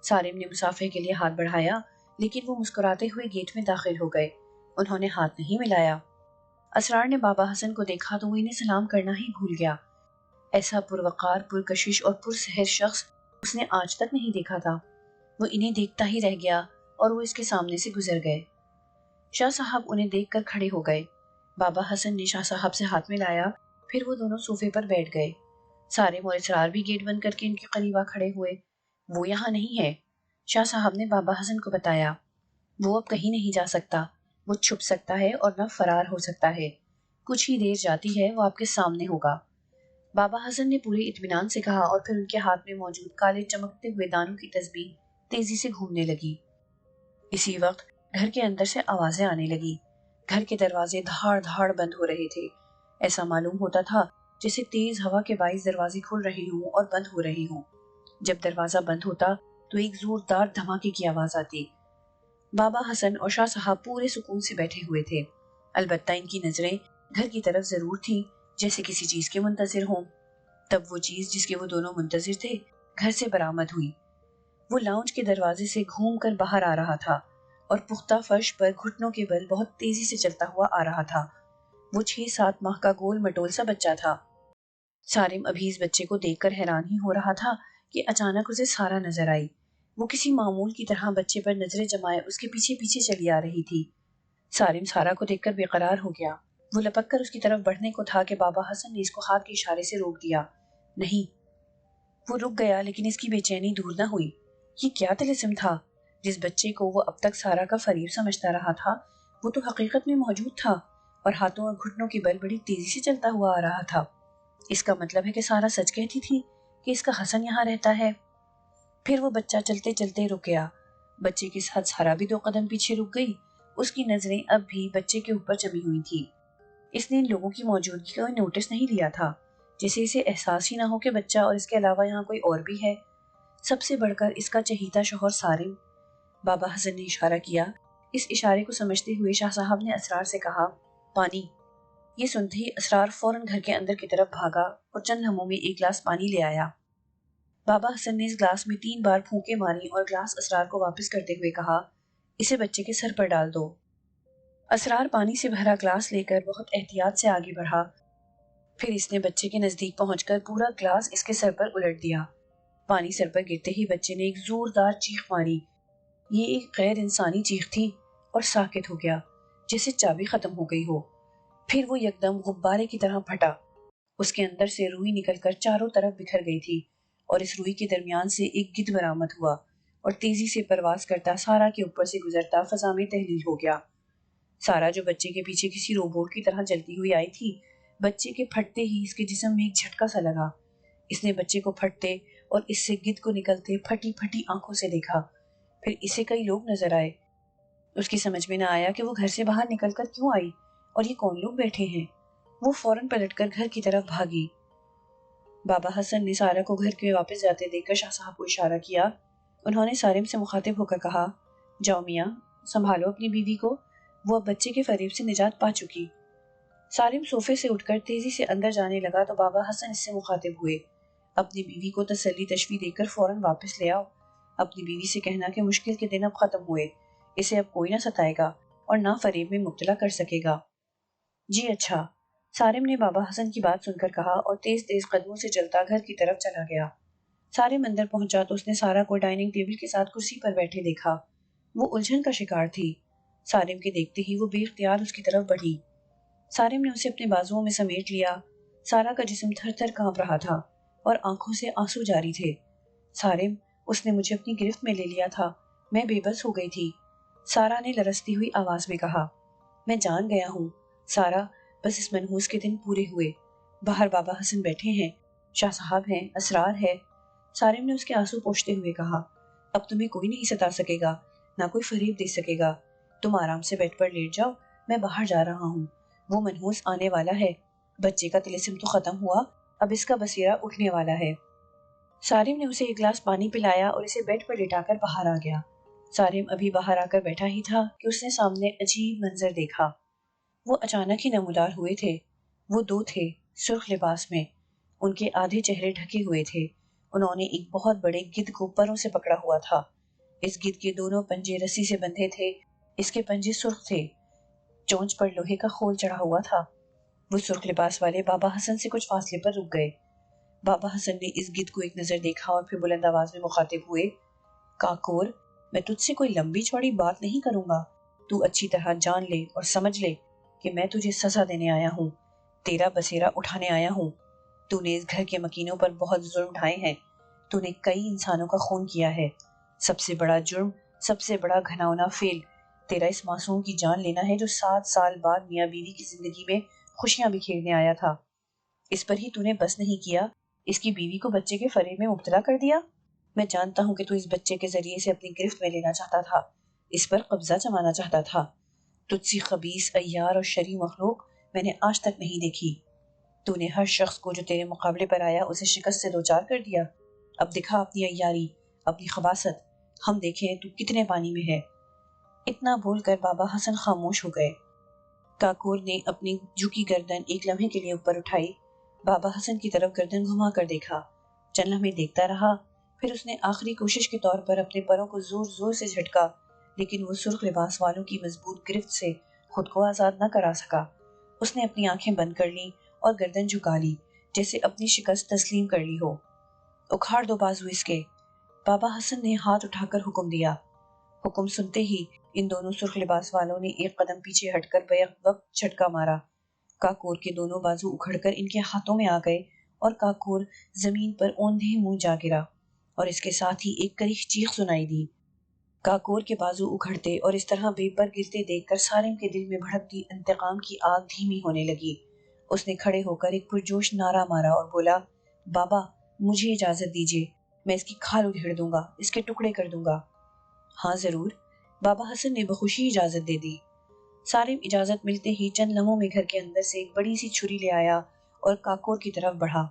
سالم نے مسافے کے لیے ہاتھ بڑھایا، لیکن وہ مسکراتے ہوئے گیٹ میں داخل ہو گئے۔ انہوں نے ہاتھ نہیں ملایا۔ اسرار نے بابا حسن کو دیکھا تو وہ انہیں سلام کرنا ہی بھول گیا۔ ایسا پروقار، پرکشش اور پرسحر شخص اس نے آج تک نہیں دیکھا تھا۔ وہ انہیں دیکھتا ہی رہ گیا اور وہ اس کے سامنے سے گزر گئے۔ شاہ صاحب انہیں دیکھ کر کھڑے ہو گئے۔ بابا حسن نے شاہ صاحب سے ہاتھ ملایا، پھر وہ دونوں صوفے پر بیٹھ گئے۔ سالم اور اسرار بھی گیٹ بند کر کے ان کے قریب آ کھڑے ہوئے۔ وہ یہاں نہیں ہے، شاہ صاحب نے بابا حسن کو بتایا۔ وہ اب کہیں نہیں جا سکتا، وہ چھپ سکتا ہے اور نہ فرار ہو سکتا ہے۔ کچھ ہی دیر جاتی ہے وہ آپ کے سامنے ہوگا۔ بابا حسن نے پورے اطمینان سے کہا اور پھر ان کے ہاتھ میں موجود کالے چمکتے ہوئے دانوں کی تسبیح تیزی سے گھومنے لگی۔ اسی وقت گھر کے اندر سے آوازیں آنے لگی۔ گھر کے دروازے دھاڑ دھاڑ بند ہو رہے تھے۔ ایسا معلوم ہوتا تھا جیسے تیز ہوا کے باعث دروازے کھل رہے ہوں اور بند ہو رہے ہوں۔ جب دروازہ بند ہوتا تو ایک زوردار دھماکے کی آواز آتی۔ بابا حسن اور شاہ صاحب پورے سکون سے بیٹھے ہوئے تھے، البتہ ان کی نظریں گھر کی طرف ضرور تھیں، جیسے کسی چیز کے منتظر ہوں۔ تب وہ چیز جس کے وہ دونوں منتظر تھے گھر سے برآمد ہوئی۔ وہ لاؤنج کے دروازے سے گھوم کر باہر آ رہا تھا اور پختہ فرش پر گھٹنوں کے بل بہت تیزی سے چلتا ہوا آ رہا تھا۔ وہ 6-7 ماہ کا گول مٹول سا بچہ تھا۔ سارم ابھی اس بچے کو دیکھ کر حیران ہی ہو رہا تھا کہ اچانک اسے سارا نظر آئی۔ وہ کسی معمول کی طرح بچے پر نظریں جمائے اس کے پیچھے پیچھے چلی آ رہی تھی۔ سارم سارا کو دیکھ کر بے قرار ہو گیا۔ وہ لپک کر اس کی طرف بڑھنے کو تھا کہ بابا حسن نے اس کو ہاتھ کے اشارے سے روک دیا۔ نہیں، وہ رک گیا لیکن اس کی بے چینی دور نہ ہوئی۔ یہ کیا طلسم تھا؟ جس بچے کو وہ اب تک سارا کا فریب سمجھتا رہا تھا وہ تو حقیقت میں موجود تھا اور ہاتھوں اور گھٹنوں کے بل بڑی تیزی سے چلتا ہوا آ رہا تھا۔ اس کا مطلب ہے کہ سارا سچ کہتی تھی کہ اس کا حسن یہاں رہتا ہے۔ پھر وہ بچہ چلتے چلتے رک گیا۔ بچے کے ساتھ سارا بھی 2 قدم پیچھے رک گئی۔ اس کی نظریں اب بھی بچے کے اوپر جمی ہوئی تھی۔ اس نے ان لوگوں کی موجودگی کا نوٹس نہیں لیا تھا، جیسے اسے احساس ہی نہ ہو کہ بچہ اور اس کے علاوہ یہاں کوئی اور بھی ہے، سب سے بڑھ کر اس کا چہیتا شوہر سارم۔ بابا حسن نے اشارہ کیا۔ اس اشارے کو سمجھتے ہوئے شاہ صاحب نے اسرار سے کہا، پانی۔ یہ سنتے ہی اسرار فوراً گھر کے اندر کی طرف بھاگا اور چند لمحوں میں ایک گلاس پانی لے آیا۔ بابا حسن نے اس گلاس میں 3 بار پھونکے ماری اور گلاس اسرار کو واپس کرتے ہوئے کہا، اسے بچے کے سر پر ڈال دو۔ اسرار پانی سے بھرا گلاس لے کر بہت احتیاط سے آگے بڑھا۔ پھر اس نے بچے کے نزدیک پہنچ کر پورا گلاس اس کے سر پر الٹ دیا۔ پانی سر پر گرتے ہی بچے نے ایک زوردار چیخ ماری۔ یہ ایک غیر انسانی چیخ تھی اور ساکت ہو گیا، جیسے چابی ختم ہو گئی ہو۔ پھر وہ یکدم غبارے کی طرح پھٹا۔ اس کے اندر سے روئی نکل کر چاروں طرف بکھر گئی تھی اور اس روئی کے درمیان سے ایک گدھ برآمد ہوا اور تیزی سے پرواز کرتا سارا کے اوپر سے گزرتا فضا میں تحلیل ہو گیا۔ سارا جو بچے کے پیچھے کسی روبوٹ کی طرح چلتی ہوئی آئی تھی، بچے کے پھٹتے ہی اس کے جسم میں ایک جھٹکا سا لگا۔ اس نے بچے کو پھٹتے اور اس سے گدھ کو نکلتے پھٹی پھٹی آنکھوں سے دیکھا۔ پھر اسے کئی لوگ نظر آئے۔ اس کی سمجھ میں نہ آیا کہ وہ گھر سے باہر نکل کر کیوں آئی اور یہ کون لوگ بیٹھے ہیں۔ وہ فوراً پلٹ کر گھر کی طرف بھاگی۔ بابا حسن نے سارا کو گھر کے واپس جاتے دیکھ کر شاہ صاحب کو اشارہ کیا۔ انہوں نے سارم سے مخاطب ہو کر کہا، جاؤ میاں، سنبھالو اپنی بیوی کو، وہ اب بچے کے فریب سے نجات پا چکی۔ سارم صوفے سے اٹھ کر تیزی سے اندر جانے لگا تو بابا حسن اس سے مخاطب ہوئے، اپنی بیوی کو تسلی تشفی دے کر فوراً واپس لے آؤ۔ اپنی بیوی سے کہنا کہ مشکل کے دن اب ختم ہوئے، اسے اب کوئی نہ ستائے گا اور نہ فریب میں مبتلا کر سکے گا۔ جی اچھا، سارم نے بابا حسن کی بات سن کر کہا اور تیز تیز قدموں سے چلتا گھر کی طرف چلا گیا۔ سارم اندر پہنچا تو اس نے سارا کو ڈائننگ ٹیبل کے ساتھ کرسی پر بیٹھے دیکھا۔ وہ الجھن کا شکار تھی۔ سارم کے دیکھتے ہی وہ بے اختیار اس کی طرف بڑھی۔ سارم نے اسے اپنے بازوؤں میں سمیٹ لیا۔ سارا کا جسم تھر تھر کانپ رہا تھا اور آنکھوں سے آنسو جاری تھے۔ سارم، اس نے مجھے اپنی گرفت میں لے لیا تھا، میں بے بس ہو گئی تھی، سارا نے لرزتی ہوئی آواز میں کہا۔ میں جان گیا ہوں سارا، بس اس منحوس کے دن پورے ہوئے۔ باہر بابا حسن بیٹھے ہیں، شاہ صاحب ہیں، اسرار ہے۔ سارم نے اس کے آنسو پوچھتے ہوئے کہا، اب تمہیں کوئی نہیں ستا سکے گا، نہ کوئی فریب دے سکے گا۔ تم آرام سے بیڈ پر لیٹ جاؤ، میں باہر جا رہا ہوں۔ وہ منحوس آنے والا ہے، بچے کا طلسم تو ختم ہوا، اب اس کا بصیرہ اٹھنے والا ہے۔ سارم نے اسے ایک گلاس پانی پلایا اور اسے بیڈ پر لٹا کر باہر آ گیا۔ سارم ابھی باہر آ کر بیٹھا ہی تھا کہ اس نے سامنے عجیب منظر دیکھا۔ وہ اچانک ہی نمودار ہوئے تھے۔ وہ 2 تھے، سرخ لباس میں، ان کے آدھے چہرے ڈھکے ہوئے تھے۔ انہوں نے ایک بہت بڑے گدھ کو پروں سے پکڑا ہوا تھا۔ اس گدھ کے دونوں پنجے رسی سے بندھے تھے۔ اس کے پنجے سرخ تھے، چونچ پر لوہے کا خول چڑھا ہوا تھا۔ وہ سرخ لباس والے بابا حسن سے کچھ فاصلے پر رک گئے۔ بابا حسن نے اس گدھ کو ایک نظر دیکھا اور پھر بلند آواز میں مخاطب ہوئے، کاکور، میں تجھ سے کوئی لمبی چوڑی بات نہیں کروں گا۔ تو اچھی طرح جان لے اور سمجھ لے کہ میں تجھے سزا دینے آیا ہوں، تیرا بسیرا اٹھانے آیا ہوں۔ تو نے اس گھر کے مکینوں پر بہت ظلم ڈھائے ہیں، تو نے کئی انسانوں کا خون کیا ہے۔ سب سے بڑا جرم، سب سے بڑا گھناؤنا فعل تیرا اس معصوم کی جان لینا ہے جو 7 سال بعد میاں بیوی کی زندگی میں خوشیاں بکھیرنے آیا تھا۔ اس پر ہی تو نے بس نہیں کیا، اس کی بیوی کو بچے کے فریب میں مبتلا کر دیا۔ میں جانتا ہوں کہ تو اس بچے کے ذریعے سے اپنی گرفت میں لینا چاہتا تھا، اس پر قبضہ جمانا چاہتا تھا۔ تجھ سی خبیث، عیار اور شریر مخلوق میں نے آج تک نہیں دیکھی۔ تو نے ہر شخص کو جو تیرے مقابلے پر آیا اسے شکست سے دوچار کر دیا۔ اب دکھا اپنی عیاری، اپنی خباثت، ہم دیکھیں تو کتنے پانی میں ہے۔ اتنا بول کر بابا حسن خاموش ہو گئے۔ کاکور نے اپنی جھکی گردن ایک لمحے کے لیے اوپر اٹھائی، بابا حسن کی طرف گردن گھما کر دیکھا، چند لمحے دیکھتا رہا، پھر اس نے آخری کوشش کے طور پر اپنے پروں کو زور زور سے جھٹکا، لیکن وہ سرخ لباس والوں کی مضبوط گرفت سے خود کو آزاد نہ کرا سکا۔ اس نے اپنی آنکھیں بند کر لیں اور گردن جھکا لی، جیسے اپنی شکست تسلیم کر لی ہو۔ اکھاڑ دو بازو اس کے، بابا حسن نے ہاتھ اٹھا کر حکم دیا۔ حکم سنتے ہی ان دونوں سرخ لباس والوں نے ایک قدم پیچھے ہٹ کر بیک وقت جھٹکا مارا۔ کاکور کے دونوں بازو اکھڑ کر ان کے ہاتھوں میں آ گئے اور کاکور زمین پر اوندھے منہ جا گرا، اور اس کے ساتھ ہی ایک کریخ چیخ سنائی دی۔ کاکور کے بازو اکھڑتے اور اس طرح بے پر گرتے دیکھ کر سارم کے دل میں بھڑکتی انتقام کی آگ دھیمی ہونے لگی۔ اس نے کھڑے ہو کر ایک پرجوش نعرہ مارا اور بولا، بابا مجھے اجازت دیجیے، میں اس کی کھال ادھیڑ دوں گا، اس کے ٹکڑے کر دوں گا۔ ہاں ضرور، بابا حسن نے بخوشی اجازت دے دی۔ سارم اجازت ملتے ہی چند لمحوں میں گھر کے اندر سے ایک بڑی سی چھری لے آیا اور کاکور کی طرف بڑھا۔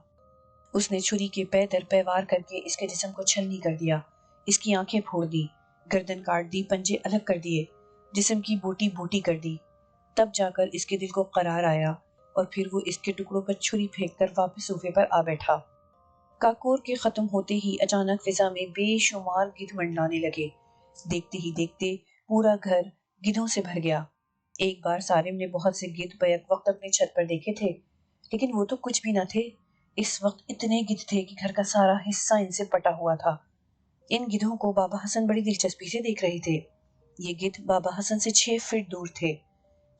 اس نے چھری کے پے در پے وار کر کے اس کے جسم کو چھلنی کر دیا، اس کی آنکھیں پھوڑ دی، گردن کاٹ دی، پنجے الگ کر دیے، جسم کی بوٹی بوٹی کر دی۔ تب جا کر اس کے دل کو قرار آیا اور پھر وہ اس کے ٹکڑوں پر چھری پھینک کر واپس صوفے پر آ بیٹھا۔ کاکور کے ختم ہوتے ہی اچانک فضا میں بے شمار گدھ منڈلانے لگے۔ دیکھتے ہی دیکھتے پورا گھر گدھوں سے بھر گیا۔ ایک بار سارم نے بہت سے گدھ بیک وقت اپنے چھت پر دیکھے تھے، لیکن وہ تو کچھ بھی نہ تھے۔ اس وقت اتنے گدھ تھے کہ گھر کا سارا حصہ ان سے پٹا ہوا تھا۔ ان گدھوں کو بابا حسن بڑی دلچسپی سے دیکھ رہے تھے۔ یہ گدھ بابا حسن سے 6 فٹ دور تھے۔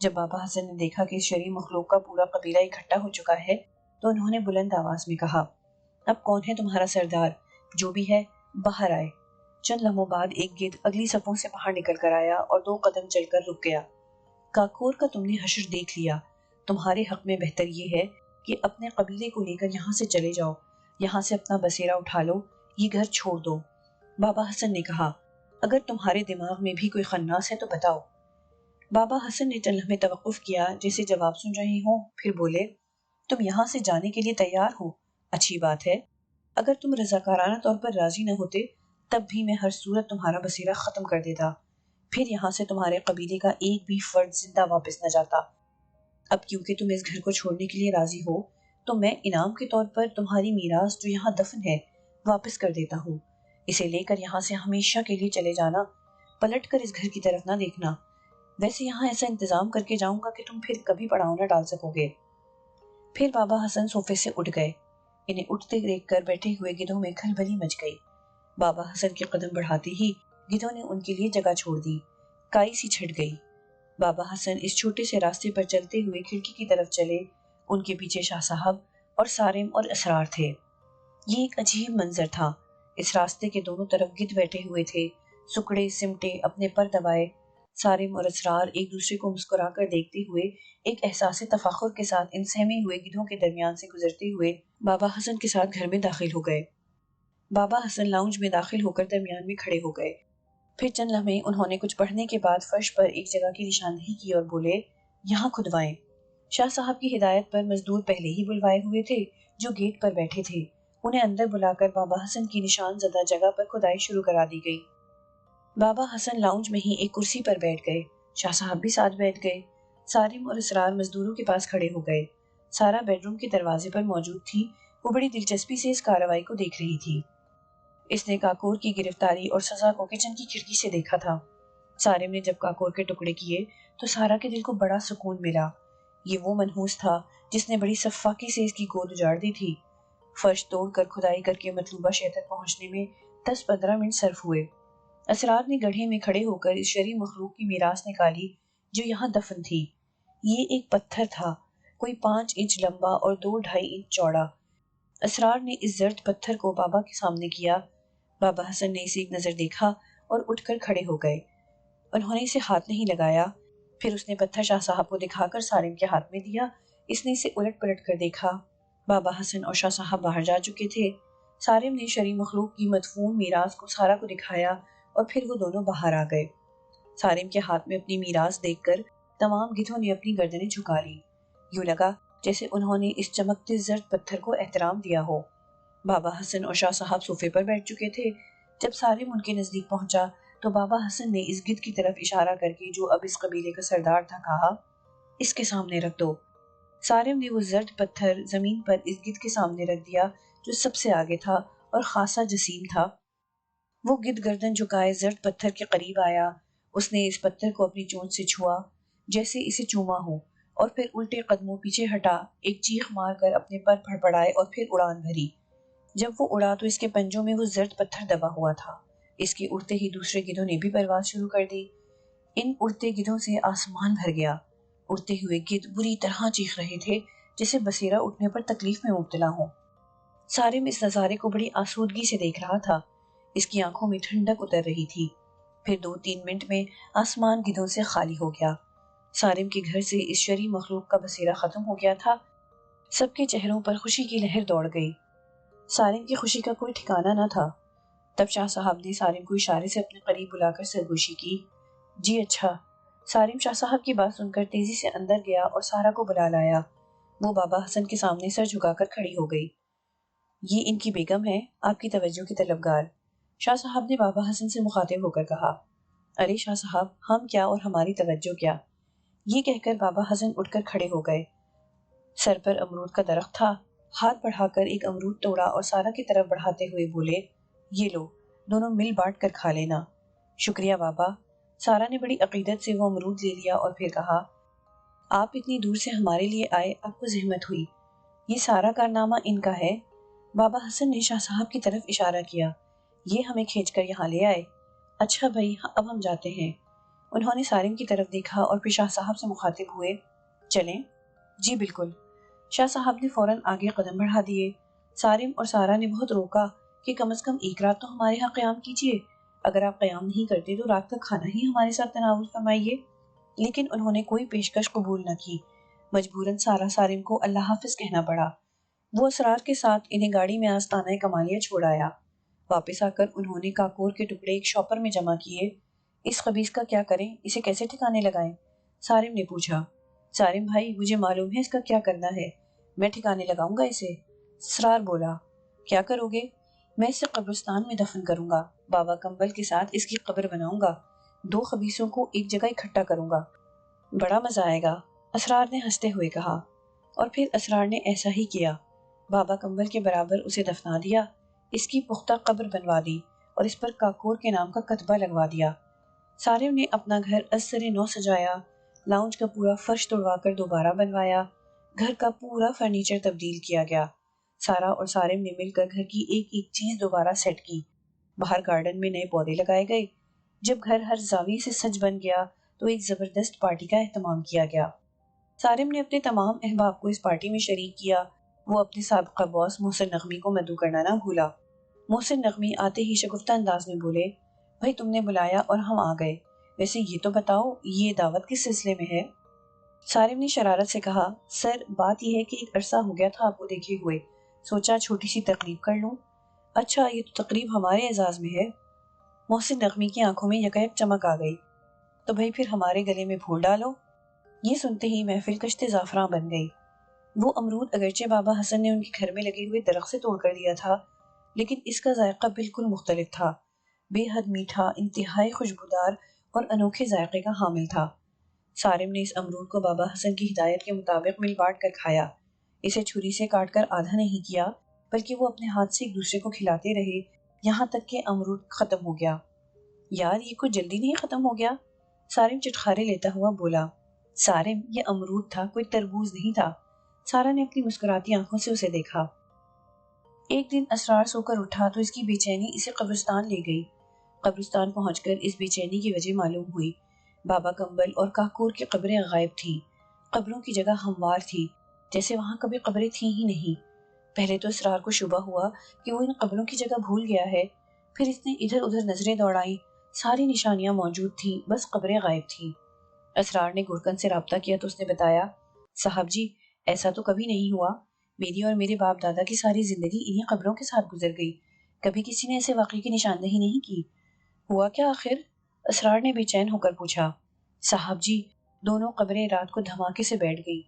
جب بابا حسن نے دیکھا کہ اس شرعی مخلوق کا پورا قبیلہ اکٹھا ہو چکا ہے تو انہوں نے بلند آواز میں کہا، اب کون ہے تمہارا سردار؟ جو بھی ہے باہر آئے۔ چند لمحوں بعد ایک گدھ اگلی صفوں سے باہر نکل کر آیا اور 2 قدم چل کر رک گیا۔ کاکور کا تم نے حشر دیکھ لیا، تمہارے حق میں بہتر یہ ہے کہ اپنے قبیلے کو لے کر یہاں سے چلے جاؤ، یہاں سے اپنا بسیرا اٹھا لو، یہ گھر چھوڑ دو۔ بابا حسن نے کہا، اگر تمہارے دماغ میں بھی کوئی خناس ہے تو بتاؤ۔ بابا حسن نے چند لمحے توقف کیا جیسے جواب سن رہے ہوں، پھر بولے، تم یہاں سے جانے کے لیے تیار ہو، اچھی بات ہے۔ اگر تم رضاکارانہ طور پر راضی نہ ہوتے تب بھی میں ہر صورت تمہارا بسیرا ختم کر دیتا، پھر یہاں سے تمہارے قبیلے کا ایک بھی فرد زندہ واپس نہ جاتا۔ اب کیونکہ تم اس گھر کو چھوڑنے کے لیے راضی ہو تو میں انعام کے طور پر تمہاری میراث جو یہاں دفن ہے واپس کر دیتا ہوں۔ اسے لے کر یہاں سے ہمیشہ کے لیے چلے جانا، پلٹ کر اس گھر کی طرف نہ دیکھنا۔ ویسے یہاں ایسا انتظام کر کے جاؤں گا کہ تم پھر کبھی پڑاؤ نہ ڈال سکو گے۔ پھر بابا حسن صوفے سے اٹھ گئے۔ انہیں اٹھتے دیکھ کر بیٹھے ہوئے گدھوں میں کھلبلی مچ گئی۔ بابا حسن کے قدم بڑھاتے ہی گدھوں نے ان کے لیے جگہ چھوڑ دی، کائی سی چھٹ گئی۔ بابا حسن اس چھوٹے سے راستے پر چلتے ہوئے کھڑکی کی طرف چلے، ان کے پیچھے شاہ صاحب اور سارم اور اسرار تھے۔ یہ ایک عجیب منظر تھا۔ اس راستے کے دونوں طرف گدھ بیٹھے ہوئے تھے، سکڑے سمٹے، اپنے پر دبائے۔ سارم اور اسرار ایک دوسرے کو مسکرا کر دیکھتے ہوئے ایک احساس تفاخر کے ساتھ ان سہمے ہوئے گدھوں کے درمیان سے گزرتے ہوئے بابا حسن کے ساتھ گھر میں داخل ہو گئے۔ بابا حسن لاؤنج میں داخل ہو کر درمیان میں کھڑے ہو گئے۔ پھر چند لمحے انہوں نے کچھ پڑھنے کے بعد فرش پر ایک جگہ کی نشاندہی کی اور بولے، یہاں کھدوائیں۔ شاہ صاحب کی ہدایت پر مزدور پہلے ہی بلوائے ہوئے تھے جو گیٹ پر بیٹھے تھے، انہیں اندر بلا کر بابا حسن کی نشان زدہ جگہ پر کھدائی شروع کرا دی گئی۔ بابا حسن لاؤنج میں ہی ایک کرسی پر بیٹھ گئے، شاہ صاحب بھی ساتھ بیٹھ گئے۔ سارم اور اسرار مزدوروں کے پاس کھڑے ہو گئے۔ سارا بیڈ روم کے دروازے پر موجود تھی، وہ بڑی دلچسپی سے اس کارروائی کو دیکھ رہی تھی۔ اس نے کاکور کی گرفتاری اور سزا کو کچن کی کھڑکی سے دیکھا تھا۔ سارم نے جب کاکور کے ٹکڑے کیے تو سارا کے دل کو بڑا سکون ملا۔ یہ وہ منحوس تھا جس نے بڑی سفاکی سے اس کی گود اجاڑ دی تھی۔ فرش توڑ کر کھدائی کر کے مطلوبہ شے تک پہنچنے میں 10-15 منٹ صرف ہوئے۔ اسرار نے گڑھے میں کھڑے ہو کر اس شرعی مخلوق کی میراث نکالی جو یہاں دفن تھی۔ یہ ایک پتھر تھا، کوئی 5 انچ لمبا اور 2-2.5 انچ چوڑا۔ اسرار نے اس زرد پتھر کو بابا کے سامنے کیا۔ بابا حسن نے اسے ایک نظر دیکھا اور اٹھ کر کھڑے ہو گئے۔ انہوں نے اسے ہاتھ نہیں لگایا۔ پھر اس نے پتھر شاہ صاحب کو دکھا کر سارم کے ہاتھ میں دیا۔ اس نے اسے الٹ پلٹ کر دیکھا۔ بابا حسن اور شاہ صاحب باہر جا چکے تھے۔ سارم نے شرعی مخلوق کی مدفون میراث کو سارا کو دکھایا اور پھر وہ دونوں باہر آ گئے۔ سارم کے ہاتھ میں اپنی میراث دیکھ کر تمام گدھوں نے اپنی گردنیں جھکا لی۔ یوں لگا جیسے انہوں نے اس چمکتے زرد پتھر کو احترام دیا ہو۔ بابا حسن اور شاہ صاحب صوفے پر بیٹھ چکے تھے۔ جب سارم ان کے نزدیک پہنچا تو بابا حسن نے اس گدھ کی طرف اشارہ کر کے جو اب اس قبیلے کا سردار تھا کہا، اس کے سامنے رکھ دو۔ سارم نے وہ زرد پتھر زمین پر اس گدھ کے سامنے رکھ دیا جو سب سے آگے تھا اور خاصا جسیم تھا۔ وہ گدھ گردن جھکائے زرد پتھر کے قریب آیا۔ اس نے اس پتھر کو اپنی چونچ سے چھوا جیسے اسے چوما ہو، اور پھر الٹے قدموں پیچھے ہٹا، ایک چیخ مار کر اپنے پر پھڑپڑائے اور پھر اڑان بھری۔ جب وہ اڑا تو اس کے پنجوں میں وہ زرد پتھر دبا ہوا تھا۔ اس کے اڑتے ہی دوسرے گدھوں نے بھی پرواز شروع کر دی۔ ان اڑتے گدھوں سے آسمان بھر گیا۔ اڑتے ہوئے گدھ بری طرح چیخ رہے تھے جیسے بصیرہ اٹھنے پر تکلیف میں مبتلا ہوں۔ سارم اس نظارے کو بڑی آسودگی سے دیکھ رہا تھا۔ اس کی آنکھوں میں ٹھنڈک اتر رہی تھی۔ پھر 2-3 منٹ میں آسمان گدھوں سے خالی ہو گیا۔ سارم کے گھر سے اس شرعی مخلوق کا بصیرہ ختم ہو گیا تھا۔ سب کے چہروں پر خوشی کی لہر دوڑ گئی۔ سارم کی خوشی کا کوئی ٹھکانہ نہ تھا۔ تب شاہ صاحب نے سارم کو اشارے سے اپنے قریب بلا کر سرگوشی کی۔ جی اچھا۔ سارم شاہ صاحب کی بات سن کر تیزی سے اندر گیا اور سارا کو بلا لایا۔ وہ بابا حسن کے سامنے سر جھکا کر کھڑی ہو گئی۔ یہ ان کی بیگم ہے، آپ کی توجہ کی طلبگار، شاہ صاحب نے بابا حسن سے مخاطب ہو کر کہا۔ ارے شاہ صاحب، ہم کیا اور ہماری توجہ کیا؟ یہ کہہ کر بابا حسن اٹھ کر کھڑے ہو گئے۔ سر پر امرود کا درخت تھا۔ ہاتھ بڑھا کر ایک امرود توڑا اور سارا کی طرف بڑھاتے ہوئے بولے، یہ لو، دونوں مل بانٹ کر کھا لینا۔ شکریہ بابا۔ سارا نے بڑی عقیدت سے وہ امرود لے لیا اور پھر کہا، آپ اتنی دور سے ہمارے لیے آئے، آپ کو زحمت ہوئی۔ یہ سارا کارنامہ ان کا ہے؟ بابا حسن نے شاہ صاحب کی طرف اشارہ کیا۔ یہ ہمیں کھینچ کر یہاں لے آئے۔ اچھا بھائی، اب ہم جاتے ہیں۔ انہوں نے سارم کی طرف دیکھا اور پھر شاہ صاحب سے مخاطب ہوئے، چلیں؟ جی بالکل۔ شاہ صاحب نے فوراً آگے قدم بڑھا دیے۔ سارم اور سارا نے بہت روکا کہ کم از کم ایک رات تو ہمارے ہاں قیام کیجیے۔ اگر آپ قیام نہیں کرتے تو رات کا کھانا ہی ہمارے ساتھ تناول فرمائیے۔ لیکن انہوں نے کوئی پیشکش قبول نہ کی۔ مجبوراً سارا سارم کو اللہ حافظ کہنا پڑا۔ وہ اسرار کے ساتھ انہیں گاڑی میں آستانہ کمالیہ چھوڑ آیا۔ واپس آ کر انہوں نے کاکور کے ٹکڑے ایک شاپر میں جمع کیے۔ اس خبیث کا کیا کریں، اسے کیسے ٹھکانے لگائیں؟ سارم نے پوچھا۔ سارم بھائی، مجھے معلوم ہے اس کا کیا کرنا ہے، میں ٹھکانے لگاؤں گا اسے۔ اسرار بولا، کیا کرو گے؟ میں اسے قبرستان میں دفن کروں گا، بابا کمبل کے ساتھ اس کی قبر بناؤں گا، 2 خبیثوں کو ایک جگہ اکٹھا کروں گا، بڑا مزہ آئے گا، اسرار نے ہنستے ہوئے کہا۔ اور پھر اسرار نے ایسا ہی کیا۔ بابا کمبل کے برابر اسے دفنا دیا، اس کی پختہ قبر بنوا دی اور اس پر کاکور کے نام کا کتبہ لگوا دیا۔ سارم نے اپنا گھر از سر نو سجایا، لاؤنج کا پورا فرش توڑوا کر دوبارہ بنوایا، گھر کا پورا فرنیچر تبدیل کیا گیا۔ سارا اور سارم نے مل کر گھر کی ایک ایک چیز دوبارہ سیٹ کی۔ باہر گارڈن میں نئے پودے لگائے گئے۔ جب گھر ہر زاویے سے سج بن گیا تو ایک زبردست پارٹی کا اہتمام کیا گیا۔ سارم نے اپنے تمام احباب کو اس پارٹی میں شریک کیا۔ وہ اپنے سابقہ باس محسن نقوی کو مدعو کرنا نہ بھولا۔ محسن نقوی آتے ہی شگفتہ انداز میں بولے، بھائی تم نے بلایا اور ہم آ گئے، ویسے یہ تو بتاؤ یہ دعوت کس سلسلے میں ہے؟ سارم نے شرارت سے کہا، سر بات یہ ہے کہ ایک عرصہ ہو گیا تھا آپ کو دیکھے ہوئے، سوچا چھوٹی سی تقریب کر لوں۔ اچھا، یہ تو تقریب ہمارے اعزاز میں ہے؟ محسن نقوی کی آنکھوں میں یکایک چمک آ گئی۔ تو بھائی پھر ہمارے گلے میں پھول ڈالو۔ یہ سنتے ہی محفل کشت زعفراں بن گئی۔ وہ امرود اگرچہ بابا حسن نے ان کے گھر میں لگے ہوئے درخت سے توڑ کر دیا تھا، لیکن اس کا ذائقہ بالکل مختلف تھا، بے حد میٹھا، انتہائی خوشبودار اور انوکھے ذائقے کا حامل تھا۔ سارم نے اس امرود کو بابا حسن کی ہدایت کے مطابق مل بانٹ کر کھایا۔ اسے چھری سے کاٹ کر آدھا نہیں کیا، بلکہ وہ اپنے ہاتھ سے ایک دوسرے کو کھلاتے رہے یہاں تک کہ امرود ختم ہو گیا۔ یار یہ کچھ جلدی نہیں ختم ہو گیا؟ سارم چٹخارے لیتا ہوا بولا۔ سارم، یہ امرود تھا، کوئی تربوز نہیں تھا۔ سارا نے اپنی مسکراتی آنکھوں سے اسے دیکھا۔ ایک دن اسرار سو کر اٹھا تو اس کی بے چینی اسے قبرستان لے گئی۔ قبرستان پہنچ کر اس بے چینی کی وجہ معلوم ہوئی۔ بابا کمبل اور کاکور کی قبریں غائب تھیں۔ قبروں کی جگہ ہموار تھی، جیسے وہاں کبھی قبریں تھیں ہی نہیں۔ پہلے تو اسرار کو شبہ ہوا کہ وہ ان قبروں کی جگہ بھول گیا ہے، پھر اس نے ادھر ادھر نظریں دوڑائیں، ساری نشانیاں موجود تھیں، بس قبریں غائب تھیں۔ اسرار نے گورکن سے رابطہ کیا تو اس نے بتایا، صاحب جی ایسا تو کبھی نہیں ہوا، میری اور میرے باپ دادا کی ساری زندگی انہی قبروں کے ساتھ گزر گئی، کبھی کسی نے ایسے واقعے کی نشاندہی نہیں کی۔ ہوا کیا آخر؟ اسرار نے بے چین ہو کر پوچھا۔ صاحب جی، دونوں قبریں رات کو دھماکے سے بیٹھ گئی۔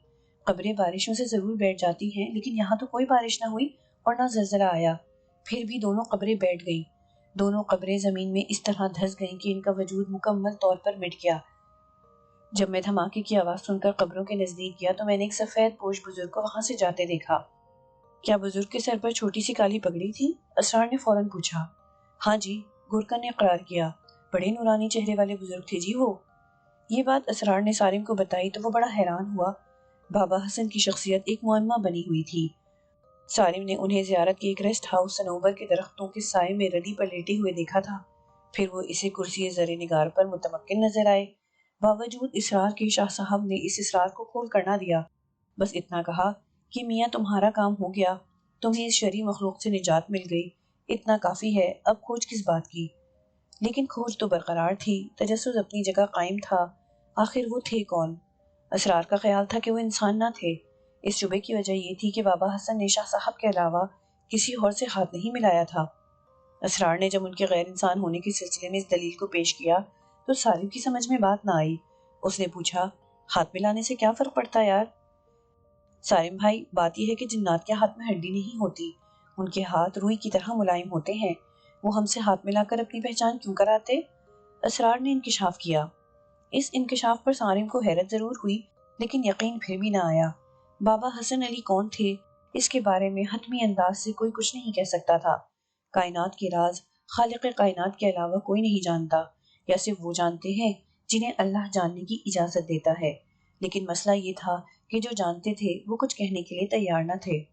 قبریں بارشوں سے ضرور بیٹھ جاتی ہیں، لیکن یہاں تو کوئی بارش نہ ہوئی اور نہ زلزلہ آیا، پھر بھی دونوں قبریں بیٹھ گئیں۔ دونوں قبریں زمین میں اس طرح دھس گئیں کہ ان کا وجود مکمل طور پر مٹ گیا۔ جب میں دھماکے کی آواز سن کر قبروں کے نزدیک گیا تو میں نے ایک سفید پوش بزرگ کو وہاں سے جاتے دیکھا۔ کیا بزرگ کے سر پر چھوٹی سی کالی پگڑی تھی؟ اسرار نے فوراً پوچھا۔ ہاں جی، گورکن نے اقرار کیا، بڑے نورانی چہرے والے بزرگ تھے جی وہ۔ یہ بات اسرار نے سالم کو بتائی تو وہ بڑا حیران ہوا۔ بابا حسن کی شخصیت ایک معمہ بنی ہوئی تھی۔ سالم نے انہیں زیارت کے ایک ریسٹ ہاؤس صنوبر کے درختوں کے سائے میں ردی پر لیٹے ہوئے دیکھا تھا۔ پھر وہ اسے کرسی زر نگار پر متمکن نظر آئے۔ باوجود اصرار کے شاہ صاحب نے اس اصرار کو کھول کر نہ دیا، بس اتنا کہا کہ میاں تمہارا کام ہو گیا، تمہیں اس شرعی مخلوق سے نجات مل گئی، اتنا کافی ہے، اب کھوج کس بات کی؟ لیکن کھوج تو برقرار تھی، تجسس اپنی جگہ قائم تھا۔ آخر وہ تھے کون؟ اسرار کا خیال تھا کہ وہ انسان نہ تھے۔ اس شبے کی وجہ یہ تھی کہ بابا حسن نے شاہ صاحب کے علاوہ کسی اور سے ہاتھ نہیں ملایا تھا۔ اسرار نے جب ان کے غیر انسان ہونے کے سلسلے میں اس دلیل کو پیش کیا تو سالم کی سمجھ میں بات نہ آئی۔ اس نے پوچھا، ہاتھ ملانے سے کیا فرق پڑتا یار؟ سالم بھائی، بات یہ ہے کہ جنات کے ہاتھ میں ہڈی نہیں ہوتی، ان کے ہاتھ روئی کی طرح ملائم ہوتے ہیں، وہ ہم سے ہاتھ ملا کر اپنی پہچان کیوں کراتے؟ اسرار نے انکشاف کیا۔ اس انکشاف پر سالم کو حیرت ضرور ہوئی، لیکن یقین پھر بھی نہ آیا۔ بابا حسن علی کون تھے؟ اس کے بارے میں حتمی انداز سے کوئی کچھ نہیں کہہ سکتا تھا۔ کائنات کے راز خالق کائنات کے علاوہ کوئی نہیں جانتا، یا صرف وہ جانتے ہیں جنہیں اللہ جاننے کی اجازت دیتا ہے۔ لیکن مسئلہ یہ تھا کہ جو جانتے تھے وہ کچھ کہنے کے لیے تیار نہ تھے۔